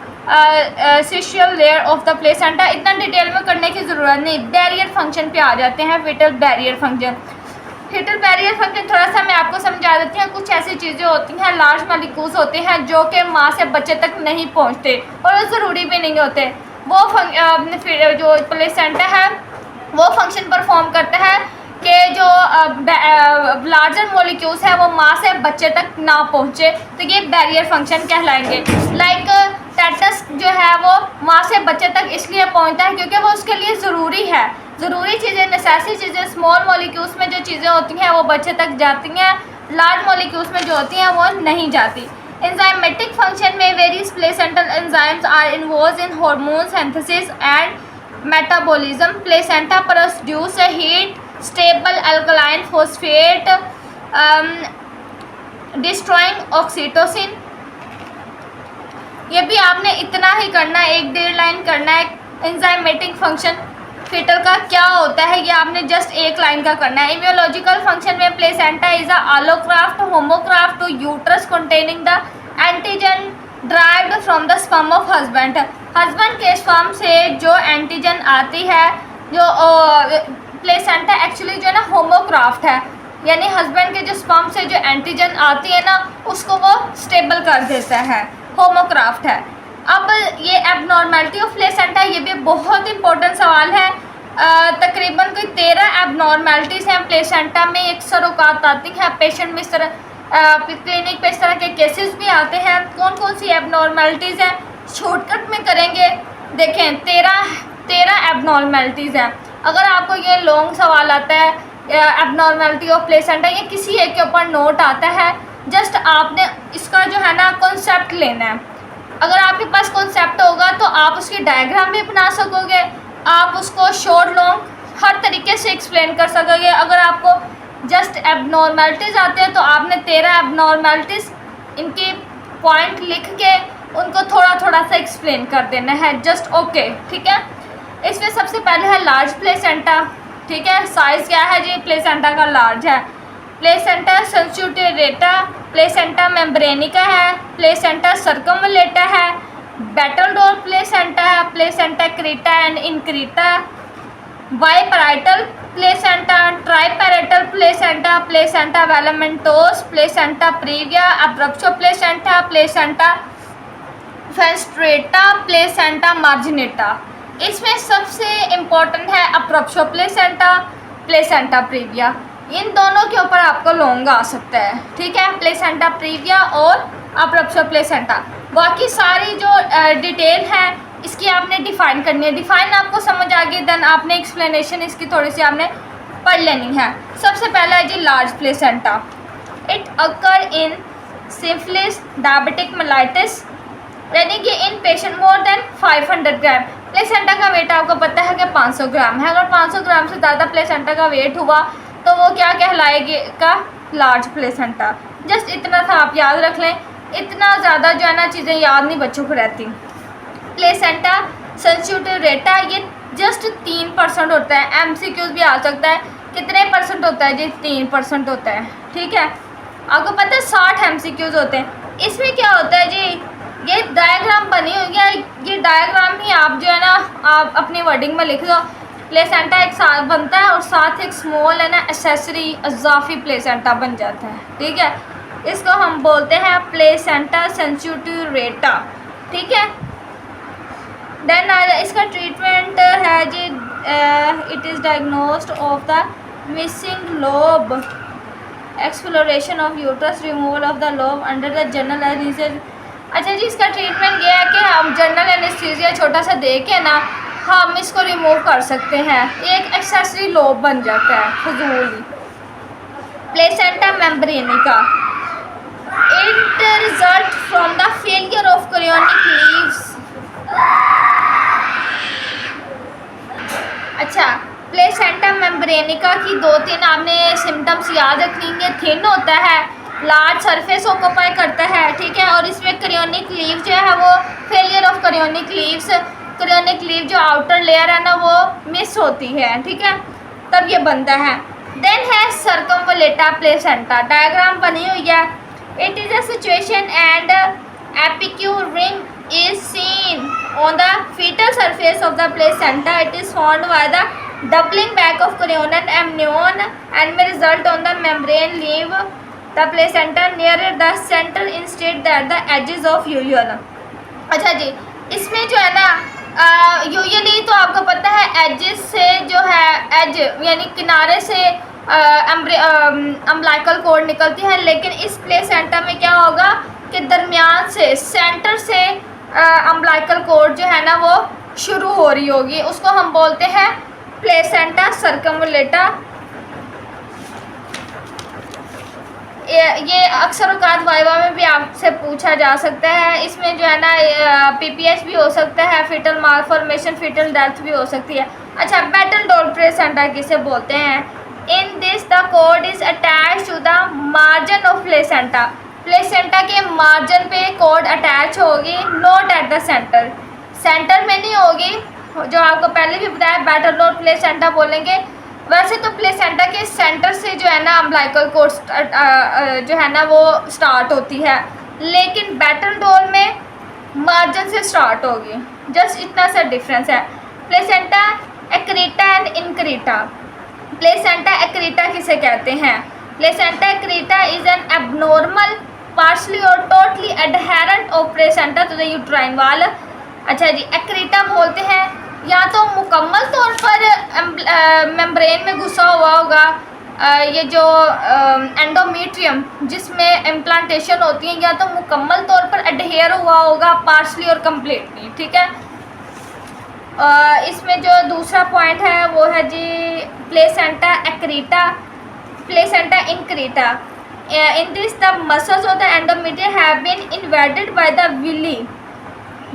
sexual layer of the placenta. इतना डिटेल में करने की ज़रूरत नहीं। बैरियर फंक्शन पे आ जाते हैं, foetal barrier function. Foetal barrier function थोड़ा सा मैं आपको समझा देती हूँ। कुछ ऐसी चीज़ें होती हैं, लार्ज मॉलिक्यूल्स होते हैं जो कि माँ से बच्चे तक नहीं पहुँचते और वो ज़रूरी भी नहीं होते। वो जो प्लेसेंटा है वो फंक्शन परफॉर्म करता है कि जो लार्जर मॉलिक्यूल्स है वो माँ से बच्चे तक ना पहुँचे, तो ये बैरियर फंक्शन कहलाएंगे। लाइक टेटस जो है वो माँ से बच्चे तक इसलिए पहुँचता है क्योंकि वो उसके लिए ज़रूरी है। ज़रूरी चीज़ें, नेसेसरी चीज़ें, स्मॉल मॉलिक्यूल्स में जो चीज़ें होती हैं वो बच्चे तक जाती हैं, लार्ज मॉलिक्यूल्स में जो होती हैं वो नहीं जाती। एंजाइमेटिक फंक्शन में various placental enzymes are involved in hormone synthesis and metabolism. Placenta produce heat stable alkaline phosphate destroying oxytocin. ये भी आपने इतना ही करना है, 1-1.5 लाइन करना है। एंजाइमेटिक फंक्शन फीटल का क्या होता है ये आपने जस्ट 1 लाइन का करना है। इम्यूनोलॉजिकल फंक्शन में placenta is a allograft homograft to uterus containing the antigen derived from the sperm of husband. Husband के स्पर्म से जो एंटीजन आती है, जो प्लेसेंटा एक्चुअली जो है ना होमोक्राफ्ट है, यानी हस्बैंड के जो स्पर्म से जो एंटीजन आती है ना उसको वो स्टेबल कर देता है, होमोक्राफ्ट है। अब ये एबनॉर्मेलिटी ऑफ प्लेसेंटा, ये भी बहुत इंपॉर्टेंट सवाल है। तकरीबन कोई 13 एबनॉर्मेलिटीज़ हैं प्लेसेंटा में। अक्सर औकात आती हैं पेशेंट में, इस तरह क्लिनिक पे इस तरह के केसेस भी आते हैं। कौन कौन सी एबनॉर्मेलिटीज़ हैं शॉर्टकट में करेंगे। देखें 13 एबनॉर्मेलिटीज़ हैं। अगर आपको ये लॉन्ग सवाल आता है एबनॉर्मेलिटी ऑफ प्लेसेंटा, ये किसी एक के ऊपर नोट आता है, जस्ट आपने इसका जो है ना कॉन्सेप्ट लेना है। अगर आपके पास कॉन्सेप्ट होगा तो आप उसकी डायग्राम भी बना सकोगे, आप उसको शॉर्ट लॉन्ग हर तरीके से एक्सप्लेन कर सकोगे। अगर आपको जस्ट एबनॉर्मेलिटीज़ आते हैं तो आपने 13 एबनॉर्मेलिटीज़ इनकी पॉइंट लिख के उनको थोड़ा थोड़ा सा एक्सप्लेन कर देना है, जस्ट ओके, ठीक है। इसमें सबसे पहले है लार्ज प्लेसेंटा, ठीक है। साइज़ क्या है जी प्लेसेंटा का? लार्ज है। प्लेसेंटा सेंसिटिवेटा, प्लेसेंटा मेम्ब्रेनिका है, प्लेसेंटा सर्कमलेटा है, बैटलडोर प्लेसेंटा है, placenta accreta and increta, bipartite placenta, tripartite placenta, placenta velamentosa, placenta previa, abruptio placenta, placenta fenestrata, placenta marginata. इसमें सबसे इम्पोर्टेंट है अब्रप्शो प्लेसेंटा, प्लेसेंटा प्रीविया। इन दोनों के ऊपर आपको लॉन्ग आ सकता है, ठीक है, प्लेसेंटा प्रीविया और अब्रप्शो प्लेसेंटा। बाकी सारी जो डिटेल है इसकी आपने डिफ़ाइन करनी है। डिफ़ाइन आपको समझ आ गई, देन आपने एक्सप्लेनेशन इसकी थोड़ी सी आपने पढ़ लेनी है। सबसे पहला है जी large placenta. It occur in syphilis, diabetic mellitus, यानी कि in patient more than 500 gram. Placenta का वेट आपको पता है कि 500 ग्राम है। अगर 500 ग्राम से ज़्यादा प्लेसेंटा का वेट हुआ तो वो क्या कहलाएगा? Large placenta. जस्ट इतना था, आप याद रख लें। इतना ज़्यादा जो है ना चीज़ें याद नहीं बच्चों को रहती। प्लेसेंटा सेंसिटिव रेटा ये जस्ट 3% होता है। MCQs भी आ सकता है। कितने परसेंट होता है जी? 3% होता है। ठीक है, आपको पता है 60 MCQs होते हैं। इसमें क्या होता है जी, ये डायग्राम बनी हुई है, ये डायग्राम ही आप जो है ना आप अपनी वर्डिंग में लिख दो। प्लेसेंटा एक साथ बनता है और साथ एक स्मॉल है ना एक्सेसरी इजाफी प्लेसेंटा बन जाता है। ठीक है, इसको हम बोलते हैं प्लेसेंटा सेंसिटिव रेटा। ठीक है, देन इसका ट्रीटमेंट है जी, it is diagnosed of the missing lobe, exploration of uterus, removal of the lobe under the general anaesthesia. अच्छा जी, इसका ट्रीटमेंट ये है कि हम जनरल एनेस्थीसिया छोटा सा दे के ना हम इसको रिमूव कर सकते हैं। एक एक्सेसरी लोब बन जाता है फजूल। Placenta membranacea, it result from the failure of chorionic leaves. अच्छा, प्लेसेंटा मेम्ब्रेनिका की 2-3 आपने सिम्टम्स याद रखनी है। थिन होता है, लार्ज सरफेस ऑक्यूपाई करता है। ठीक है, और इसमें करियोनिक लीव जो है वो failure of chorionic leaves, करियोनिक leave जो आउटर लेयर है ना वो मिस होती है। ठीक है, तब ये बनता है। देन है सर्कमवलेटा प्लेसेंटा, डायग्राम बनी हुई है। It is a situation and एपिक्यू ring is seen on the fetal surface of the placenta. It is formed by the doubling back of chorion amnion and may result on the membrane leave the placenta nearer the center instead that the edges of usual. अच्छा जी, इसमें जो है ना usually तो आपको पता है edges से जो है एज यानी किनारे से अम्बिलिकल कॉर्ड निकलती है, लेकिन इस प्लेसेंटा में क्या होगा कि दरमियान से सेंटर से अम्बिलिकल कॉर्ड जो है ना वो शुरू हो रही होगी। उसको हम बोलते हैं प्लेसेंटा सर्कमवलेटा। ये अक्सर औकात वाइवा में भी आपसे पूछा जा सकता है। इसमें जो है ना PPH भी हो सकता है, फीटल मालफॉर्मेशन, फीटल डेथ भी हो सकती है। अच्छा, बैटल डोर प्लेसेंटा किसे बोलते हैं? In this the cord is attach to the margin of placenta. Placenta के मार्जिन पे कॉर्ड अटैच होगी, not at the centre, centre में नहीं होगी। जो आपको पहले भी बताया बैटल डोर प्लेसेंटा बोलेंगे। वैसे तो प्लेसेंटा के सेंटर से जो है ना अम्बिलिकल कॉर्ड जो है ना वो स्टार्ट होती है, लेकिन बैटल डोर में मार्जिन से स्टार्ट होगी। जस्ट इतना सा डिफरेंस है। Placenta accreta and increta. Placenta accreta किसे कहते हैं? Placenta accreta is an abnormal partially or totally adherent of placenta to the uterine wall. अच्छा जी, एक्रीटा बोलते हैं या तो मुकम्मल तौर पर मेम्ब्रेन में घुसा हुआ होगा, ये जो एंडोमेट्रियम जिसमें इम्प्लांटेशन होती है, या तो मुकम्मल तौर पर एडहेयर हुआ होगा, पार्शली और कम्प्लीटली। ठीक है, इसमें जो दूसरा पॉइंट है वो है जी placenta accreta, placenta increta. In this the muscles of the endometrium have been invaded by the villi.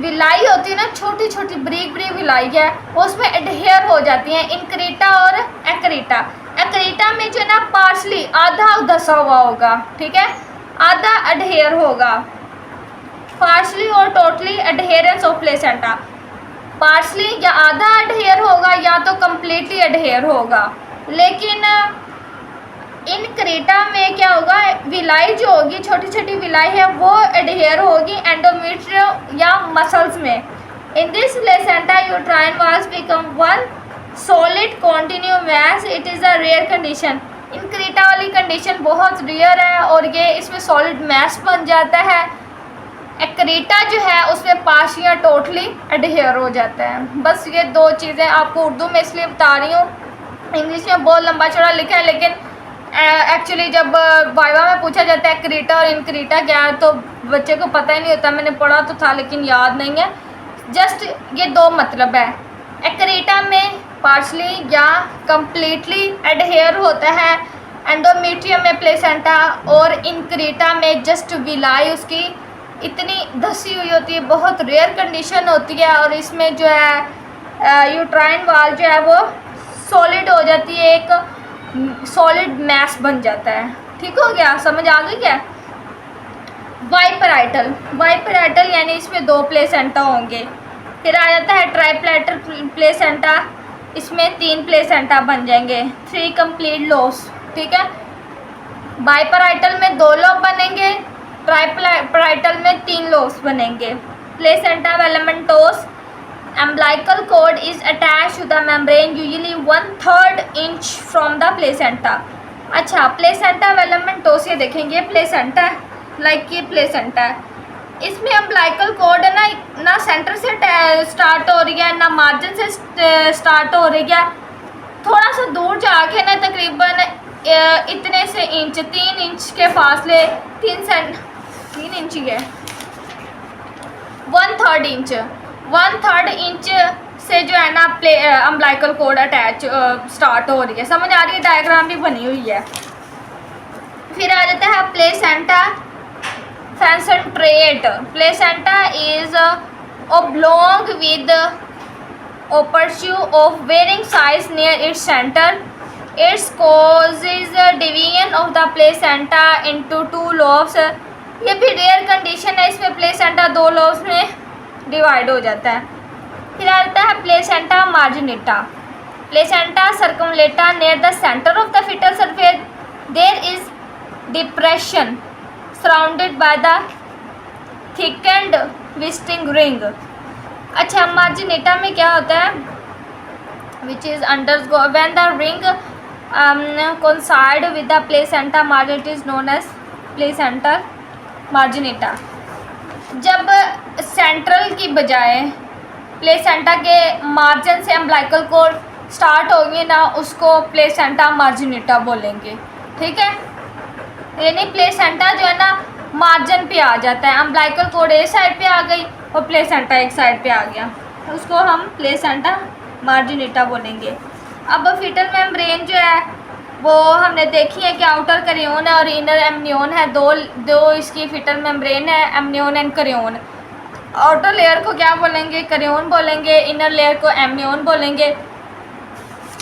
Villi होती है ना, छोटी छोटी ब्रीक ब्रीक विलाई है, उसमें एडहेयर हो जाती हैं इनक्रीटा और एक्रीटा। एक्रीटा में जो है ना पार्शली आधा धसा हुआ होगा, ठीक है, आधा एडहेयर होगा। Partially or totally adherence of placenta, partially या आधा एडहेयर होगा या तो कम्प्लीटली एडहेयर होगा। लेकिन इनक्रीटा में क्या होगा, विलाई जो होगी, छोटी छोटी विलाई है, वो एडहेयर होगी एंडोमेट्रियम या मसल्स में। In this placenta uterine walls become one solid continue mass. It is a rare condition. Increta वाली कंडीशन बहुत रेयर है और ये इसमें सॉलिड मैस बन जाता है। एक्रीटा जो है उसमें पार्शियल टोटली एडहेयर हो जाता है। बस ये दो चीज़ें आपको उर्दू में इसलिए बता रही हूँ, इंग्लिश में बहुत लंबा चौड़ा लिखा है, लेकिन एक्चुअली जब वाइवा में पूछा जाता है एक्रीटा और इनक्रीटा क्या है तो बच्चे को पता ही नहीं होता। मैंने पढ़ा तो था लेकिन याद नहीं है। जस्ट ये दो मतलब है, एक्रीटा में पार्शली या कम्प्लीटली एडहेयर होता है एंडोमेट्रियम में प्लेसेंटा, और इंक्रीटा में जस्ट विलाई उसकी इतनी धसी हुई होती है, बहुत रेयर कंडीशन होती है, और इसमें जो है यूट्राइन वाल जो है वो सॉलिड हो जाती है, एक सॉलिड मैस बन जाता है। ठीक हो गया, समझ आ गई क्या? बाइपैराइटल, बाइपैराइटल यानी इसमें 2 प्लेसेंटा होंगे। फिर आ जाता है ट्राइप्लेटर प्लेसेंटा, इसमें 3 प्लेसेंटा बन जाएंगे, 3 कंप्लीट लोब्स। ठीक है, बाइपैराइटल में 2 लोब बनेंगे, ट्राइपैराइटल में 3 लोब्स बनेंगे। Placenta velamentosa, umbilical cord is attached to the membrane usually 1/3 inch from the placenta। अच्छा, प्लेसेंटा वेलमेंटोस ये देखेंगे, प्लेसेंटा लाइक ये प्लेसेंटा है, इसमें अम्बिलाइकल कॉर्ड है ना सेंटर से स्टार्ट हो रही है, ना मार्जिन से स्टार्ट हो रही है, थोड़ा सा दूर जाके ना तकरीबन इतने से इंच, 3 इंच के फासले, 3 इंच ही है, 1/3 इंच से जो है ना अम्बिलाइकल कॉर्ड अटैच स्टार्ट हो रही है। समझ आ रही है? डायग्राम भी बनी हुई है। फिर आ जाता है placenta fenestrate. Placenta is oblong with aperture of varying size near its center. It causes division of the placenta into 2 lobes। ये भी रेयर कंडीशन है, इसमें प्लेसेंटा 2 lobes में डिवाइड हो जाता है। फिर आता है placenta marginata. Placenta circumvallata near the centre of the fetal surface there is depression surrounded by the thickened विस्टिंग रिंग। अच्छा, मार्जिनेटा में क्या होता है? Which is undergo when the ring coincide with the placenta margin, it is known as placenta marginata। जब central की बजाय placenta के मार्जिन से अम्बिलाइकल कॉर्ड स्टार्ट होगी ना, उसको प्लेसेंटा मार्जिनेटा बोलेंगे। ठीक है, यानी प्लेसेंटा जो है ना मार्जिन पे आ जाता है, अम्बिलाइकल कॉर्ड एक साइड पे आ गई और प्लेसेंटा एक साइड पे आ गया, उसको हम प्लेसेंटा मार्जिनेटा बोलेंगे। अब फीटल मेम्ब्रेन जो है वो हमने देखी है कि आउटर करियोन है और इनर एमनियोन है, दो इसकी फीटल मेम्ब्रेन है, amnion and crayon. Outer layer को क्या बोलेंगे? करियोन बोलेंगे, इनर लेयर को एमनियोन बोलेंगे।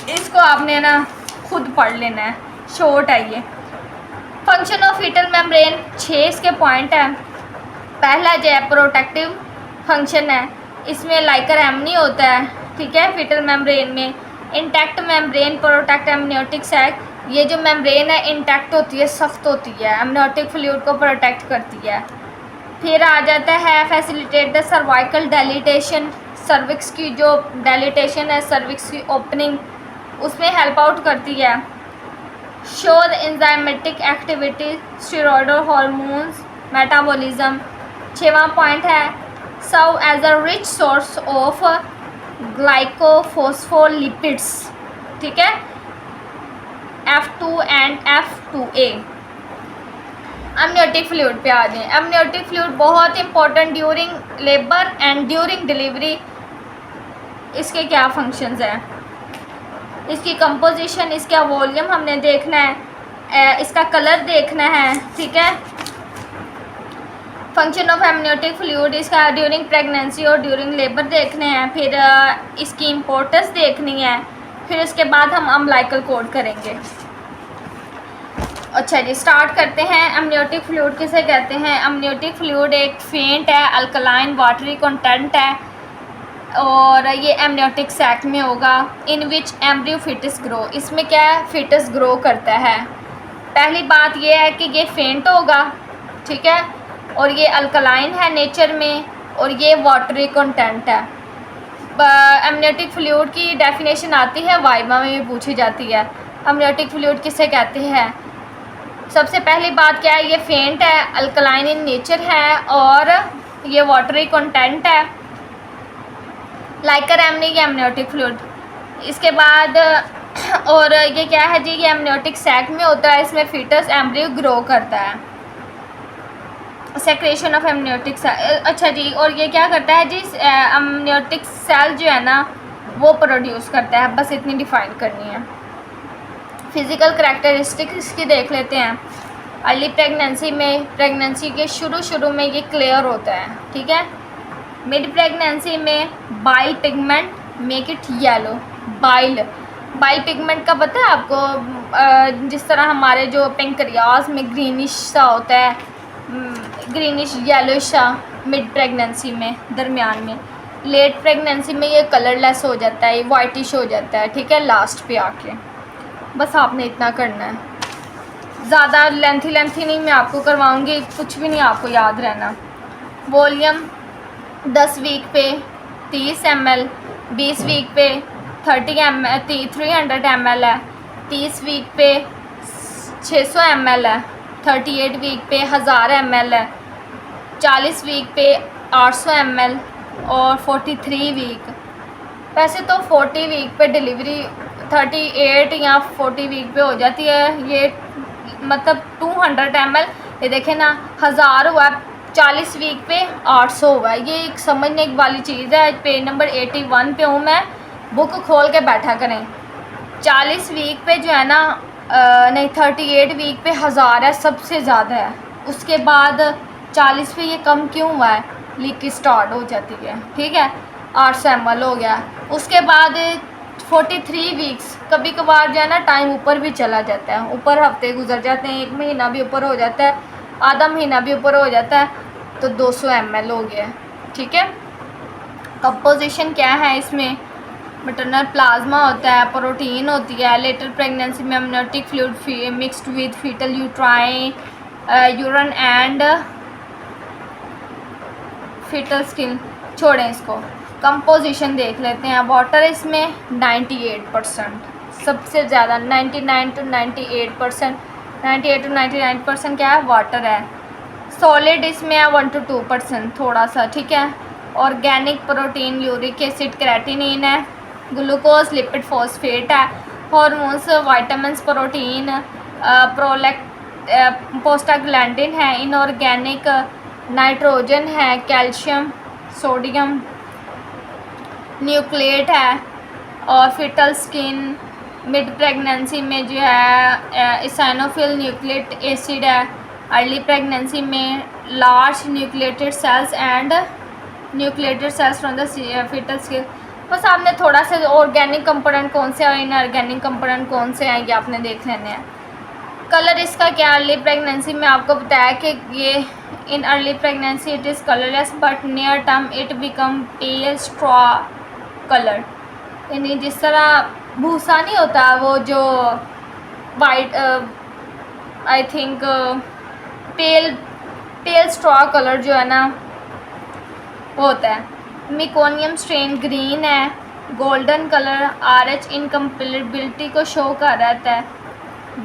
इसको आपने ना खुद पढ़ लेना है, शॉर्ट है ये। फंक्शन ऑफ फीटल मेम्ब्रेन 6 इसके पॉइंट है। पहला जो है प्रोटेक्टिव फंक्शन है, इसमें लाइकर एमनी होता है। ठीक है, फीटल मेम्ब्रेन में intact membrane protect amniotic sac. ये जो मेम्ब्रेन है इंटैक्ट होती है, सख्त होती है, एमनियोटिक फ्लूइड को प्रोटेक्ट करती है। फिर आ जाता है facilitate the cervical dilatation. Cervix की जो डायलिटेशन है, सर्विक्स की ओपनिंग, उसमें हेल्प आउट करती है। Show the enzymatic activity, steroidal hormones, metabolism. 6वां पॉइंट है serve as a rich source of glycophospholipids. ठीक है, F2 एंड F2A। अमनियोटिक फ्लूइड पे आ जाएं। अमनियोटिक फ्लूइड बहुत important during labour and during delivery. इसके क्या फंक्शंस हैं? इसकी कंपोजिशन, इसका वॉल्यूम हमने देखना है, इसका कलर देखना है। ठीक है, फंक्शन ऑफ एमनियोटिक फ्लूइड, इसका ड्यूरिंग प्रेगनेंसी और ड्यूरिंग लेबर देखने हैं। फिर इसकी इम्पोर्टेंस देखनी है। फिर उसके बाद हम अम्बिलाइकल कॉर्ड करेंगे। अच्छा जी, स्टार्ट करते हैं। अमनियोटिक फ्लूइड किसे कहते हैं? अमनियोटिक फ्लूइड एक फेंट है, अल्कलाइन वाटरी कंटेंट है और ये एमनियोटिक सैक में होगा। इन विच एम्ब्रियो फिटस ग्रो। इसमें क्या है? फिटस ग्रो करता है। पहली बात ये है कि ये फेंट होगा, ठीक है, और ये अल्कलाइन है नेचर में, और ये वाटरी कंटेंट है। अमनियोटिक फ्लूइड की डेफिनेशन आती है, वाइवा में भी पूछी जाती है। अमनियोटिक फ्लूइड किसे कहते हैं? सबसे पहली बात क्या है? ये फेंट है, अल्कलाइन इन नेचर है और ये वाटरी कंटेंट है। लाइकर एमनी ये एमनियोटिक फ्लूइड। इसके बाद और ये क्या है जी? ये एमनियोटिक सैक में होता है, इसमें फीटस एम्ब्रियो ग्रो करता है। Secretion of amniotic cell. अच्छा जी, और ये क्या करता है जी? एमनियोटिक सेल जो है ना वो प्रोड्यूस करता है। बस इतनी डिफाइन करनी है। फिज़िकल करैक्टरिस्टिक्स इसकी देख लेते हैं। अर्ली प्रेगनेंसी में, प्रेगनेंसी के शुरू में ये क्लियर होता है, ठीक है। मिड प्रेगनेंसी में bile pigment make it yellow. Bile pigment का पता है आपको, जिस तरह हमारे जो पेंक्रियाज में ग्रीनिश सा होता है, ग्रीनिश येलोइश सा मिड प्रेगनेंसी में, दरमियान में। लेट प्रेगनेंसी में ये कलरलेस हो जाता है, वाइटिश हो जाता है, ठीक है, लास्ट पे आके। बस आपने इतना करना है, ज़्यादा लेंथी नहीं मैं आपको करवाऊँगी, कुछ भी नहीं आपको याद रहना। वॉल्यूम 10 वीक पे 30 ml, 20 वीक पे 300 ml है, 30 वीक पे 600 ml है, 38 वीक पे 1000 ml है, 40 वीक पे 800 ml और 43 वीक। वैसे तो 40 वीक पे डिलीवरी 38 या 40 वीक पे हो जाती है, ये मतलब 200 ml। ये देखें ना, 1000 हुआ, 40 वीक पे 800 हुआ। ये एक समझने वाली चीज़ है। पेज नंबर 81 पे हूँ मैं, बुक खोल के बैठा करें। 40 वीक पे जो है ना, नहीं 38 वीक पे 1000 है, सबसे ज़्यादा है। उसके बाद 40 पे ये कम क्यों हुआ है, लीक स्टार्ट हो जाती है, ठीक है, 800 ml हो गया। उसके बाद 43 वीक्स, कभी कभार जो है ना टाइम ऊपर भी चला जाता है, ऊपर हफ्ते गुजर जाते हैं, 1 महीना भी ऊपर हो जाता है, आधा महीना भी ऊपर हो जाता है, तो 200 ml हो गया, ठीक है। कंपोजिशन क्या है इसमें, मैटरनल प्लाज्मा होता है, प्रोटीन होती है। लेटर प्रेगनेंसी में amniotic fluid mixed with fetal uterine urine and fetal skin. छोड़ें इसको, कंपोजिशन देख लेते हैं। वाटर इसमें 98%, सबसे ज़्यादा 99 to 98%, 98 to 99% क्या है, वाटर है। सॉलिड इसमें है 1 to 2% थोड़ा सा, ठीक है। Organic protein uric acid creatinine है, ग्लूकोज लिपिड फॉस्फेट है, हार्मोन्स वाइटामिन्स प्रोटीन प्रोस्टाग्लैंडिन है, इनऑर्गेनिक नाइट्रोजन है, कैल्शियम सोडियम न्यूक्लिएट है और फिटल स्किन। मिड प्रेगनेंसी में जो है इसाइनोफिल न्यूक्लिक एसिड है। अर्ली प्रेगनेंसी में large nucleated cells and nucleated cells from the fetal skin. बस आपने थोड़ा सा ऑर्गेनिक कंपोनेंट कौन से और इनऑर्गेनिक कंपोनेंट कौन से हैं ये आपने देख लेने हैं। कलर इसका क्या, अर्ली प्रेगनेंसी में आपको बताया कि ये in early pregnancy it is colourless but near term it become pale straw colour, यानी जिस तरह भूसा नहीं होता वो जो white I think pale straw colour जो है ना वो होता है। मिकोनियम स्ट्रेन ग्रीन है, गोल्डन कलर RH इनकम्पेटिबिलिटी को शो कर रहता है।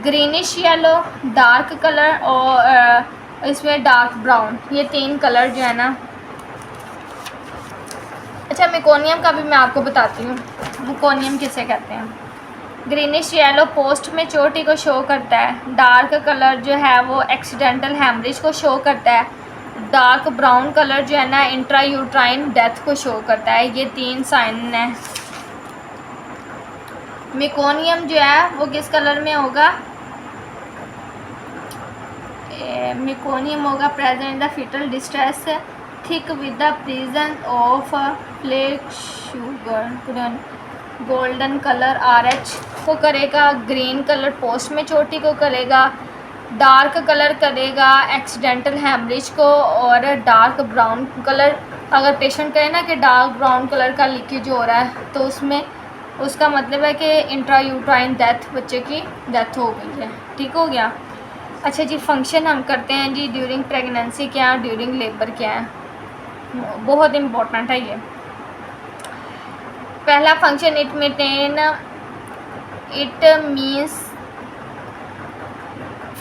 ग्रीनिश येलो डार्क कलर और इसमें डार्क ब्राउन, ये 3 कलर जो है ना। अच्छा, मेकोनियम का भी मैं आपको बताती हूँ, मेकोनियम किसे कहते हैं। ग्रीनिश येलो पोस्ट में चोटी को शो करता है। डार्क कलर जो है वो एक्सीडेंटल हैमरेज को शो करता है। डार्क ब्राउन कलर जो है ना इंट्रा यूट्राइन डेथ को शो करता है। ये 3 साइन हैं। मेकोनियम जो है वो किस कलर में होगा, मेकोनियम होगा present in the fetal distress thick with the presence of flake sugar. Golden colour RH को करेगा, ग्रीन कलर पोस्ट में चोटी को करेगा, डार्क कलर करेगा एक्सीडेंटल हैमरेज को, और डार्क ब्राउन कलर अगर पेशेंट कहे ना कि डार्क ब्राउन कलर का लीकेज हो रहा है तो उसमें उसका मतलब है कि इंट्रा यूट्राइन डेथ, बच्चे की डेथ हो गई है। ठीक हो गया। अच्छा जी, फंक्शन हम करते हैं जी ड्यूरिंग प्रेगनेंसी क्या, ड्यूरिंग लेबर क्या है, बहुत इम्पोर्टेंट है ये। पहला function it means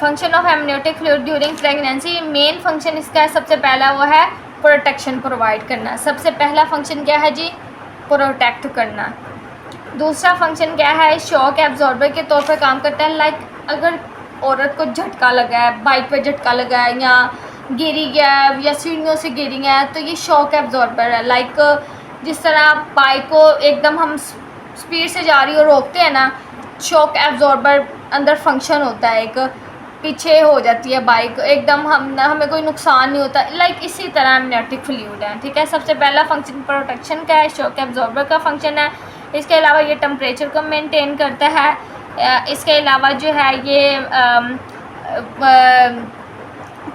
function of amniotic fluid during pregnancy. Main function इसका है सबसे पहला वो है प्रोटेक्शन प्रोवाइड करना। सबसे पहला फंक्शन क्या है जी, प्रोटेक्ट करना। दूसरा फंक्शन क्या है, शॉक एब्जॉर्बर के तौर पर काम करता है। लाइक अगर औरत को झटका लगा है, बाइक पे झटका लगा है या गिरी गया है या सीढ़ियों से गिरी है तो ये शॉक एब्जॉर्बर है। लाइक जिस तरह बाइक को एकदम हम स्पीड से जा रही हो रोकते हैं ना, शॉक एब्जॉर्बर अंदर फंक्शन होता है, एक पीछे हो जाती है बाइक एकदम, हमें कोई नुकसान नहीं होता। लाइक इसी तरह एमनियोटिक फ्लूइड है, ठीक है। सबसे पहला फंक्शन प्रोटेक्शन का है, शॉक एब्जॉर्बर का फंक्शन है। इसके अलावा ये टेम्परेचर को मेंटेन करता है। इसके अलावा जो है ये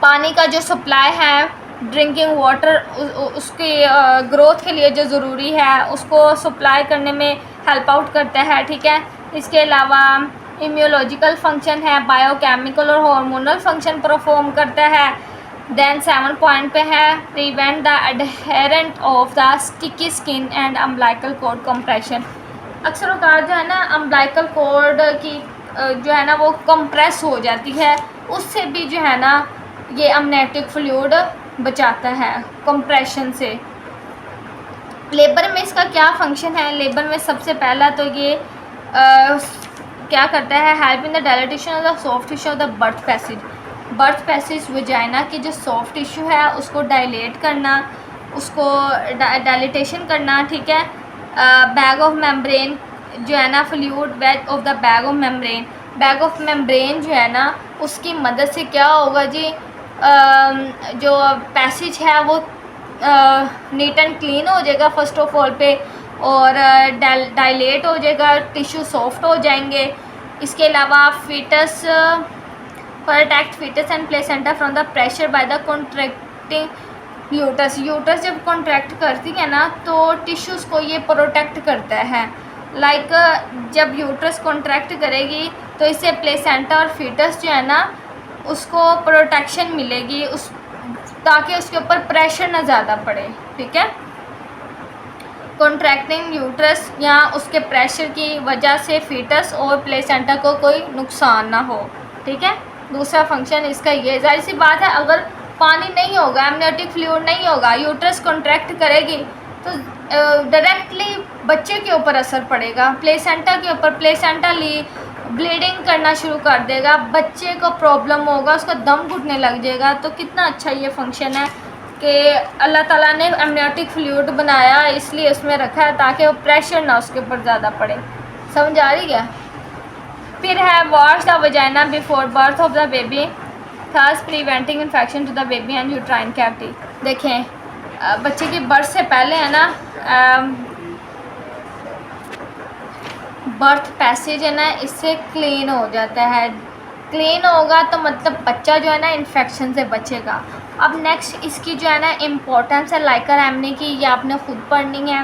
पानी का जो सप्लाई है, ड्रिंकिंग वाटर, उसकी ग्रोथ के लिए जो ज़रूरी है उसको सप्लाई करने में हेल्प आउट करता है, ठीक है। इसके अलावा इम्यूनोलॉजिकल फंक्शन है, बायोकेमिकल और हार्मोनल फंक्शन परफॉर्म करता है। देन 7 पॉइंट पे है prevent the adherent of the sticky skin and umbilical cord compression. अक्सर औकात जो है ना अम्बिलिकल कॉर्ड की जो है ना वो कंप्रेस हो जाती है, उससे भी जो है ना ये एमनियोटिक फ्लूइड बचाता है कंप्रेशन से। लेबर में इसका क्या फंक्शन है? लेबर में सबसे पहला तो ये क्या करता है, help in the dilatation of the soft tissue of the birth passage vagina की जो सॉफ्ट टिश्यू है उसको डायलेट करना, उसको डायलेटेशन करना, ठीक है। बैग ऑफ मेम्ब्रेन जो है ना fluid bag of the bag of membrane जो है ना उसकी मदद से क्या होगा जी, जो पैसेज है वो नीट एंड क्लीन हो जाएगा फर्स्ट ऑफ ऑल पे, और डायलेट हो जाएगा, टिश्यू सॉफ्ट हो जाएंगे। इसके अलावा fetus protect fetus and placenta from the pressure by the contracting uterus जब कॉन्ट्रैक्ट करती है ना तो टिश्यूज़ को ये प्रोटेक्ट करता है। लाइक जब यूटरस कॉन्ट्रैक्ट करेगी तो इससे प्लेसेंटा और फीटस जो है ना उसको प्रोटेक्शन मिलेगी, उस ताकि उसके ऊपर प्रेशर ना ज़्यादा पड़े, ठीक है। कॉन्ट्रैक्टिंग यूट्रस या उसके प्रेशर की वजह से फीटस और प्लेसेंटा को कोई नुकसान ना हो, ठीक है। दूसरा फंक्शन इसका ये, जाहिर सी बात है अगर पानी नहीं होगा, एमनियोटिक फ्लूइड नहीं होगा, यूट्रस कॉन्ट्रैक्ट करेगी तो डायरेक्टली बच्चे के ऊपर असर पड़ेगा, प्लेसेंटा के ऊपर। प्लेसेंटा ब्लीडिंग करना शुरू कर देगा, बच्चे को प्रॉब्लम होगा, उसका दम घुटने लग जाएगा। तो कितना अच्छा ये फंक्शन है कि अल्लाह ताला ने एमनियोटिक फ्लूइड बनाया, इसलिए उसमें रखा है ताकि वो प्रेशर ना उसके ऊपर ज़्यादा पड़े। समझ आ रही है? फिर है wash the vagina before birth of the baby thus preventing infection to the baby and uterine cavity. देखें बच्चे की बर्थ से पहले है ना बर्थ पैसेज है ना इससे क्लीन हो जाता है। क्लीन होगा तो मतलब बच्चा जो है ना इन्फेक्शन से बचेगा। अब नेक्स्ट इसकी जो है ना इम्पोर्टेंस है लाइकर एमनी की, ये आपने खुद पढ़नी है।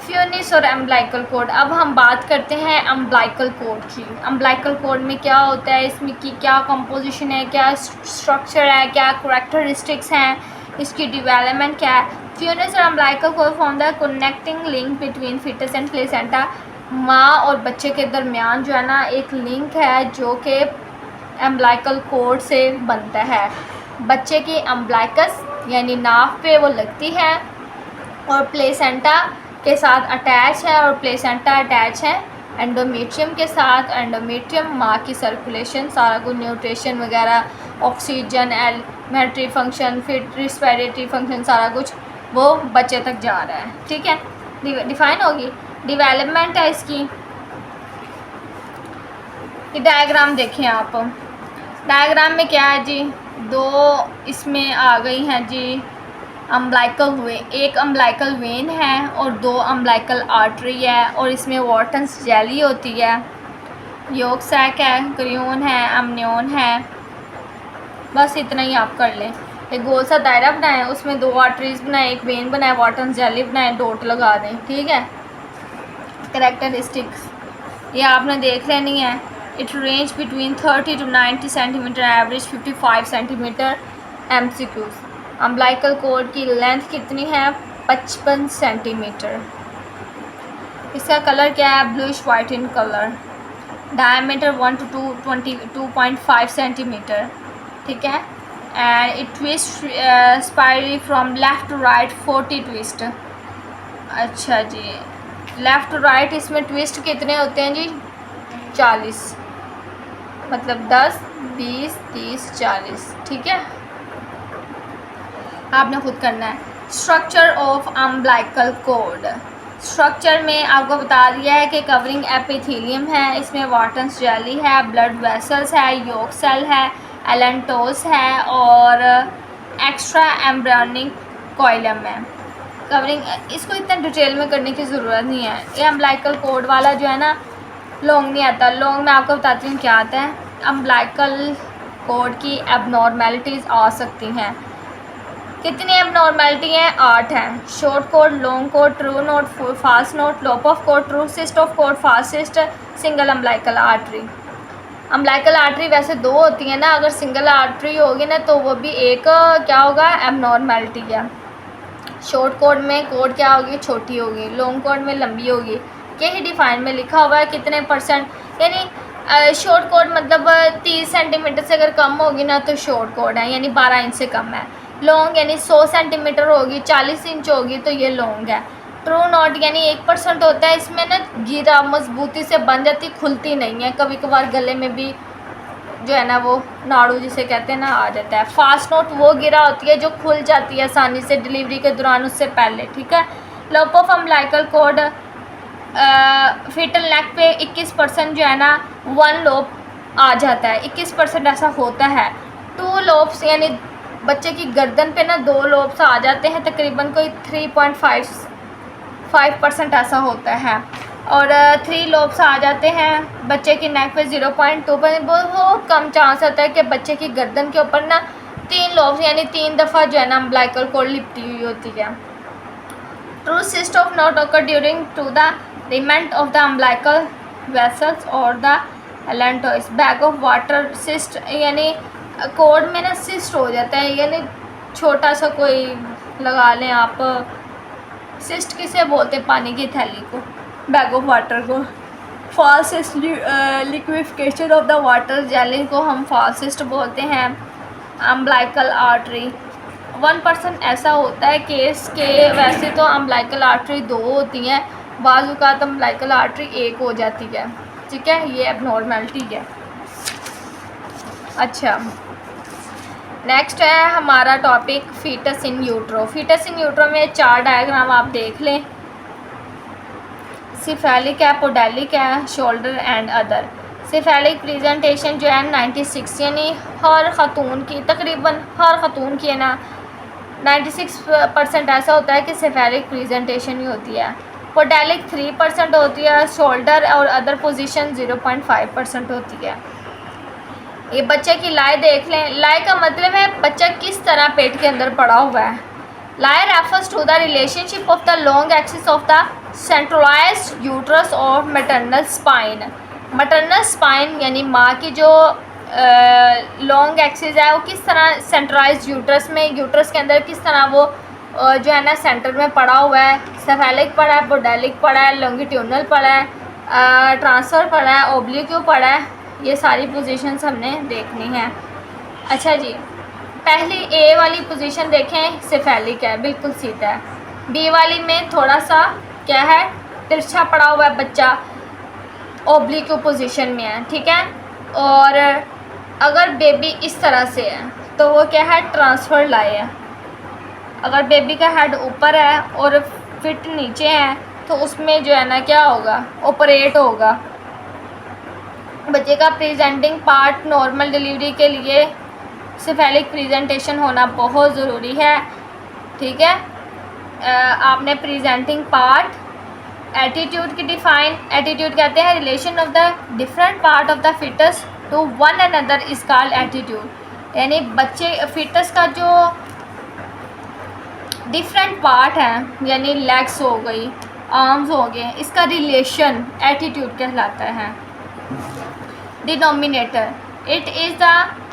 फ्यूनिस और अम्बिलिकल कॉर्ड। अब हम बात करते हैं अम्बिलिकल कॉर्ड की। अम्बिलिकल कॉर्ड में क्या होता है, इसमें की क्या कंपोजिशन है, क्या स्ट्रक्चर है, क्या करैक्टरिस्टिक्स हैं, इसकी डेवलपमेंट क्या है। फ्यूनिस और umbilical cord form the connecting link between foetus and placenta. माँ और बच्चे के दरमियान जो है ना एक लिंक है जो कि अम्बिलिकल कॉर्ड से बनता है। बच्चे की अम्बिलिकस यानी नाभ पे वो लगती है और प्लेसेंटा के साथ अटैच है, और प्लेसेंटा अटैच है एंडोमेट्रियम के साथ। एंडोमेट्रियम माँ की सर्कुलेशन, सारा कुछ न्यूट्रिशन वगैरह, ऑक्सीजन, एलिमेंट्री फंक्शन, फिर रिस्पिरेटरी फंक्शन, सारा कुछ वो बच्चे तक जा रहा है, ठीक है। डिफाइन होगी। डेवलपमेंट है इसकी, ये डायग्राम देखें आप। डायग्राम में क्या है जी, दो इसमें आ गई हैं जी अम्बिलिकल वेन, एक अम्बिलिकल वेन है और दो अम्बिलिकल आर्टरी है, और इसमें वॉटन्स जेली होती है, योग सैक है, क्रियोन है, अमनियोन है। बस इतना ही आप कर लें। एक गोल सा दायरा बनाएं, उसमें दो आर्टरीज बनाएं, एक वेन बनाएं, वॉटन्स जेली बनाएं, डॉट लगा दें, ठीक है। कैरेक्टरिस्टिक्स ये आपने देख लेनी है। It range between 30 to 90 centimetre, average 55 centimetre. MCQs। Umbilical cord की लेंथ कितनी है? 55 सेंटीमीटर। इसका कलर क्या है? Bluish white in colour. Diameter 1 to 22.5 centimetre, ठीक है। And it twist spirally from left to right 40 twist. अच्छा जी, लेफ़्ट टू राइट इसमें ट्विस्ट कितने होते हैं जी? 40, मतलब 10, 20, 30, 40, ठीक है। आपने खुद करना है। Structure of umbilical cord. Structure में आपको बता दिया है कि कवरिंग एपिथेलियम है, इसमें वाटन्स जेली है, ब्लड वेसल्स है, योक सेल है, एलेंटोस है और एक्स्ट्रा एम्ब्रियोनिक कॉइलम है। कवरिंग इसको इतना डिटेल में करने की ज़रूरत नहीं है। ये अम्बिलिकल कोड वाला जो है ना लॉन्ग नहीं आता। लॉन्ग मैं आपको बताती हूँ क्या आता है। अम्बिलिकल कोड की एबनॉर्मेलिटीज़ आ सकती हैं। कितनी एबनॉर्मेलिटी हैं? 8 हैं। Short code, long code, true note, fast note, लोप of code, true cyst of code, fast cyst, single umbilical artery. Umbilical artery वैसे 2 होती हैं ना, अगर सिंगल आर्टरी होगी ना तो वो भी एक क्या होगा, एबनॉर्मेलिटी है। शॉर्ट कोड में कोड क्या होगी, छोटी होगी, लॉन्ग कोड में लंबी होगी। यही डिफाइन में लिखा हुआ है कितने %, यानी शॉर्ट कोड मतलब 30 सेंटीमीटर से अगर कम होगी ना तो शॉर्ट कोड है, यानी 12 इंच से कम है। लॉन्ग यानी 100 सेंटीमीटर होगी, 40 इंच होगी तो ये लॉन्ग है। ट्रू नॉट यानी 1% होता है, इसमें ना गिरा मजबूती से बन जाती, खुलती नहीं है, कभी कभार गले में भी जो है ना वो नाड़ू जिसे कहते हैं ना आ जाता है। फास्ट नोट वो गिरा होती है जो खुल जाती है आसानी से डिलीवरी के दौरान, उससे पहले, ठीक है। लोप ऑफ अम्बिलिकल कोड फिटल नेक पे 21% जो है ना 1 लोप आ जाता है, 21% ऐसा होता है। 2 लोप्स यानी बच्चे की गर्दन पे ना 2 लोप्स आ जाते हैं, तकरीबन कोई 3.5% ऐसा होता है। और 3 लोब्स आ जाते हैं बच्चे की नेक पे 0.2%। बहुत कम चांस होता है कि बच्चे की गर्दन के ऊपर ना 3 लोब्स यानी 3 दफ़ा जो है ना अम्बिलिकल कोड लिपटी हुई होती है। True cyst of knot occur during to the remnant of the umbilical vessels और the allantois. Bag of water cyst यानी कोड में ना सिस्ट हो जाता है, यानी छोटा सा कोई लगा लें आप, सिस्ट किसे बोलते हैं, पानी की थैली को, बैग ऑफ वाटर को। Fastest liquefaction of the water jelly को हम फास्टेस्ट बोलते हैं। अम्बिलिकल आर्टरी 1% ऐसा होता है केस के, वैसे तो अम्बिलिकल आर्टरी 2 होती हैं, बाज़ औक़ात अम्बिलिकल आर्टरी 1 हो जाती है, ठीक है। ये एबनॉर्मेलिटी है। अच्छा, नेक्स्ट है हमारा टॉपिक फीटस इन यूट्रो। फीटस इन यूट्रो में 4 डायग्राम आप देख लें। सिफेलिक है, पोडेलिक है, shoulder and other. Cephalic presentation जो है 96 यानी हर ख़तून की, तकरीबन हर ख़तून की है ना 96% ऐसा होता है कि सिफेलिक प्रेजेंटेशन ही होती है। पोडेलिक 3% होती है, शोल्डर और अदर पोजीशन 0.5% होती है। ये बच्चे की लाई देख लें। लाई का मतलब है बच्चा किस तरह पेट के अंदर पड़ा हुआ है। Lie refers to the relationship of the long axis of the centralised uterus और मैटरनल स्पाइन। मैटरनल स्पाइन यानी माँ की जो लॉन्ग एक्सिस है वो किस तरह सेंट्रलाइज्ड यूट्रस में, यूट्रस के अंदर किस तरह वो जो है ना सेंटर में पड़ा हुआ है। सेफेलिक पड़ा है, पोडेलिक पड़ा है, लॉन्गिट्यूडनल पड़ा है, ट्रांसफ़र पड़ा है, ओब्लिक्यू पड़ा है। ये सारी पोजीशंस हमने देखनी है। अच्छा जी, पहली ए वाली पोजीशन देखें, सेफेलिक है, बिल्कुल सीधा है। बी वाली में थोड़ा सा क्या है, तिरछा पड़ा हुआ है बच्चा, ओब्लिक्यू पोजीशन में है, ठीक है। और अगर बेबी इस तरह से है तो वो क्या है, ट्रांसफ़र लाई है। अगर बेबी का हेड ऊपर है और फिट नीचे है तो उसमें जो है ना क्या होगा, ऑपरेट होगा। बच्चे का प्रेजेंटिंग पार्ट नॉर्मल डिलीवरी के लिए सिफेलिक प्रेजेंटेशन होना बहुत ज़रूरी है, ठीक है। आपने प्रेजेंटिंग पार्ट, एटीट्यूड की डिफ़ाइन, एटीट्यूड कहते हैं relation of the different part of the fetus to one another is called attitude. यानी बच्चे फिटस का जो डिफरेंट पार्ट है, यानी लेग्स हो गई, आर्म्स हो गए, इसका रिलेशन एटीट्यूड कहलाता है। Denominator, it is the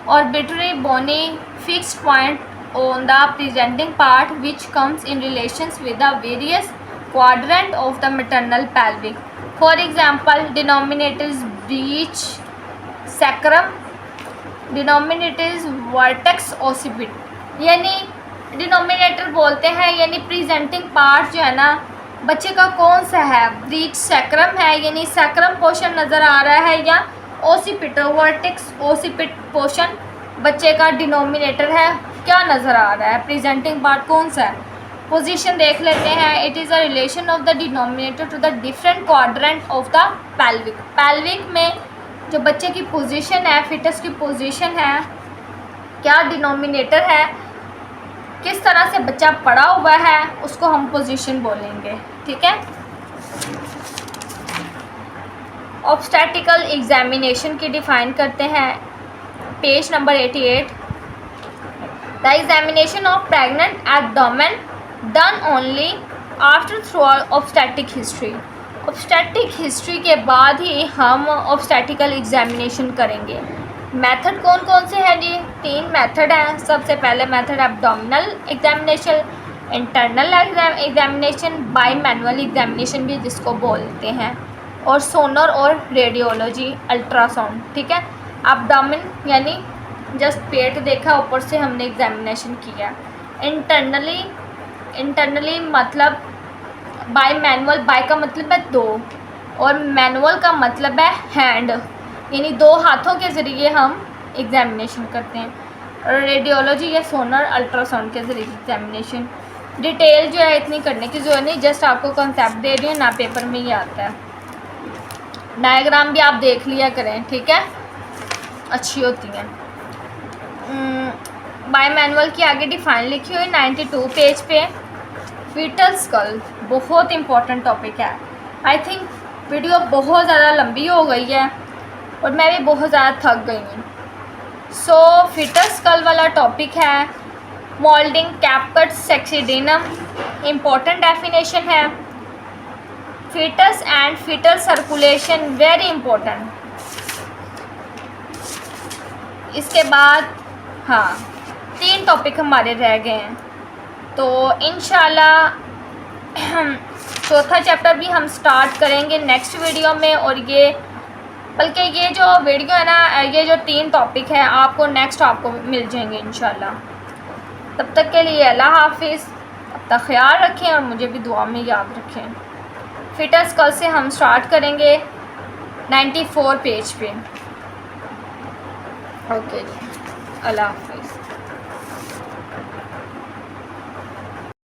arbitrary bony fixed point on the presenting part which comes in relations with the various quadrant of the maternal pelvic. For example, denominator is breech sacrum, denominator is vertex occiput। यानी denominator बोलते हैं यानी presenting part जो है ना बच्चे का कौन सा है, ब्रीच सैक्रम है यानी सैक्रम पोर्शन नज़र आ रहा है, या ओसिपिट वर्टेक्स ओसिपिट पोर्शन बच्चे का डिनोमिनेटर है, क्या नज़र आ रहा है, प्रेजेंटिंग पार्ट कौन सा है। पोजीशन देख लेते हैं। It is a relation of the denominator to the different quadrant of the pelvic. Pelvic में जो बच्चे की पोजीशन है, फिटस की पोजीशन है, क्या डिनोमिनेटर है, किस तरह से बच्चा पड़ा हुआ है, उसको हम पोजीशन बोलेंगे। ठीक है। ऑब्स्टेटिकल एग्जामिनेशन की डिफ़ाइन करते हैं, page number 88। The examination of pregnant abdomen done only after through obstetric history. Obstetric history के बाद ही हम ऑब्स्टेटिकल एग्जामिनेशन करेंगे। मेथड कौन कौन से हैं जी? 3 मेथड हैं। सबसे पहले method abdominal examination, internal examination, by manual examination भी जिसको बोलते हैं, और सोनर और रेडियोलॉजी अल्ट्रासाउंड। ठीक है। एब्डोमेन यानी जस्ट पेट देखा, ऊपर से हमने एग्जामिनेशन किया। इंटरनली मतलब बाय मैनुअल, बाय का मतलब है 2 और मैनुअल का मतलब है हैंड, यानी 2 हाथों के ज़रिए हम एग्जामिनेशन करते हैं। और रेडियोलॉजी या सोनर अल्ट्रासाउंड के ज़रिए एग्जामिनेशन। डिटेल जो है इतनी करने की ज़रूरत नहीं, जस्ट आपको कंसेप्ट दे रही हूँ ना, पेपर में ही आता है। डायग्राम भी आप देख लिया करें। ठीक है, अच्छी होती हैं। बाय मैनुअल की आगे डिफ़ाइन लिखी हुई 92 पेज पे। फीटल स्कल बहुत इम्पोर्टेंट टॉपिक है। आई थिंक वीडियो बहुत ज़्यादा लंबी हो गई है और मैं भी बहुत ज़्यादा थक गई हूँ। सो फीटल स्कल वाला टॉपिक है। Moulding caput succedaneum important definition है। Foetus and fetal circulation very important. इसके बाद हाँ 3 टॉपिक हमारे रह गए हैं, तो इंशाल्लाह चौथा चैप्टर भी हम स्टार्ट करेंगे नेक्स्ट वीडियो में। और ये बल्कि ये जो वीडियो है ना, ये जो 3 टॉपिक है आपको नेक्स्ट आपको मिल जाएंगे इंशाल्लाह। तब तक के लिए अल्लाह हाफिज़, अपना ख्याल रखें और मुझे भी दुआ में याद रखें। फिटस कल से हम स्टार्ट करेंगे 94 पेज पे। ओके जी, अल्लाह हाफिज़।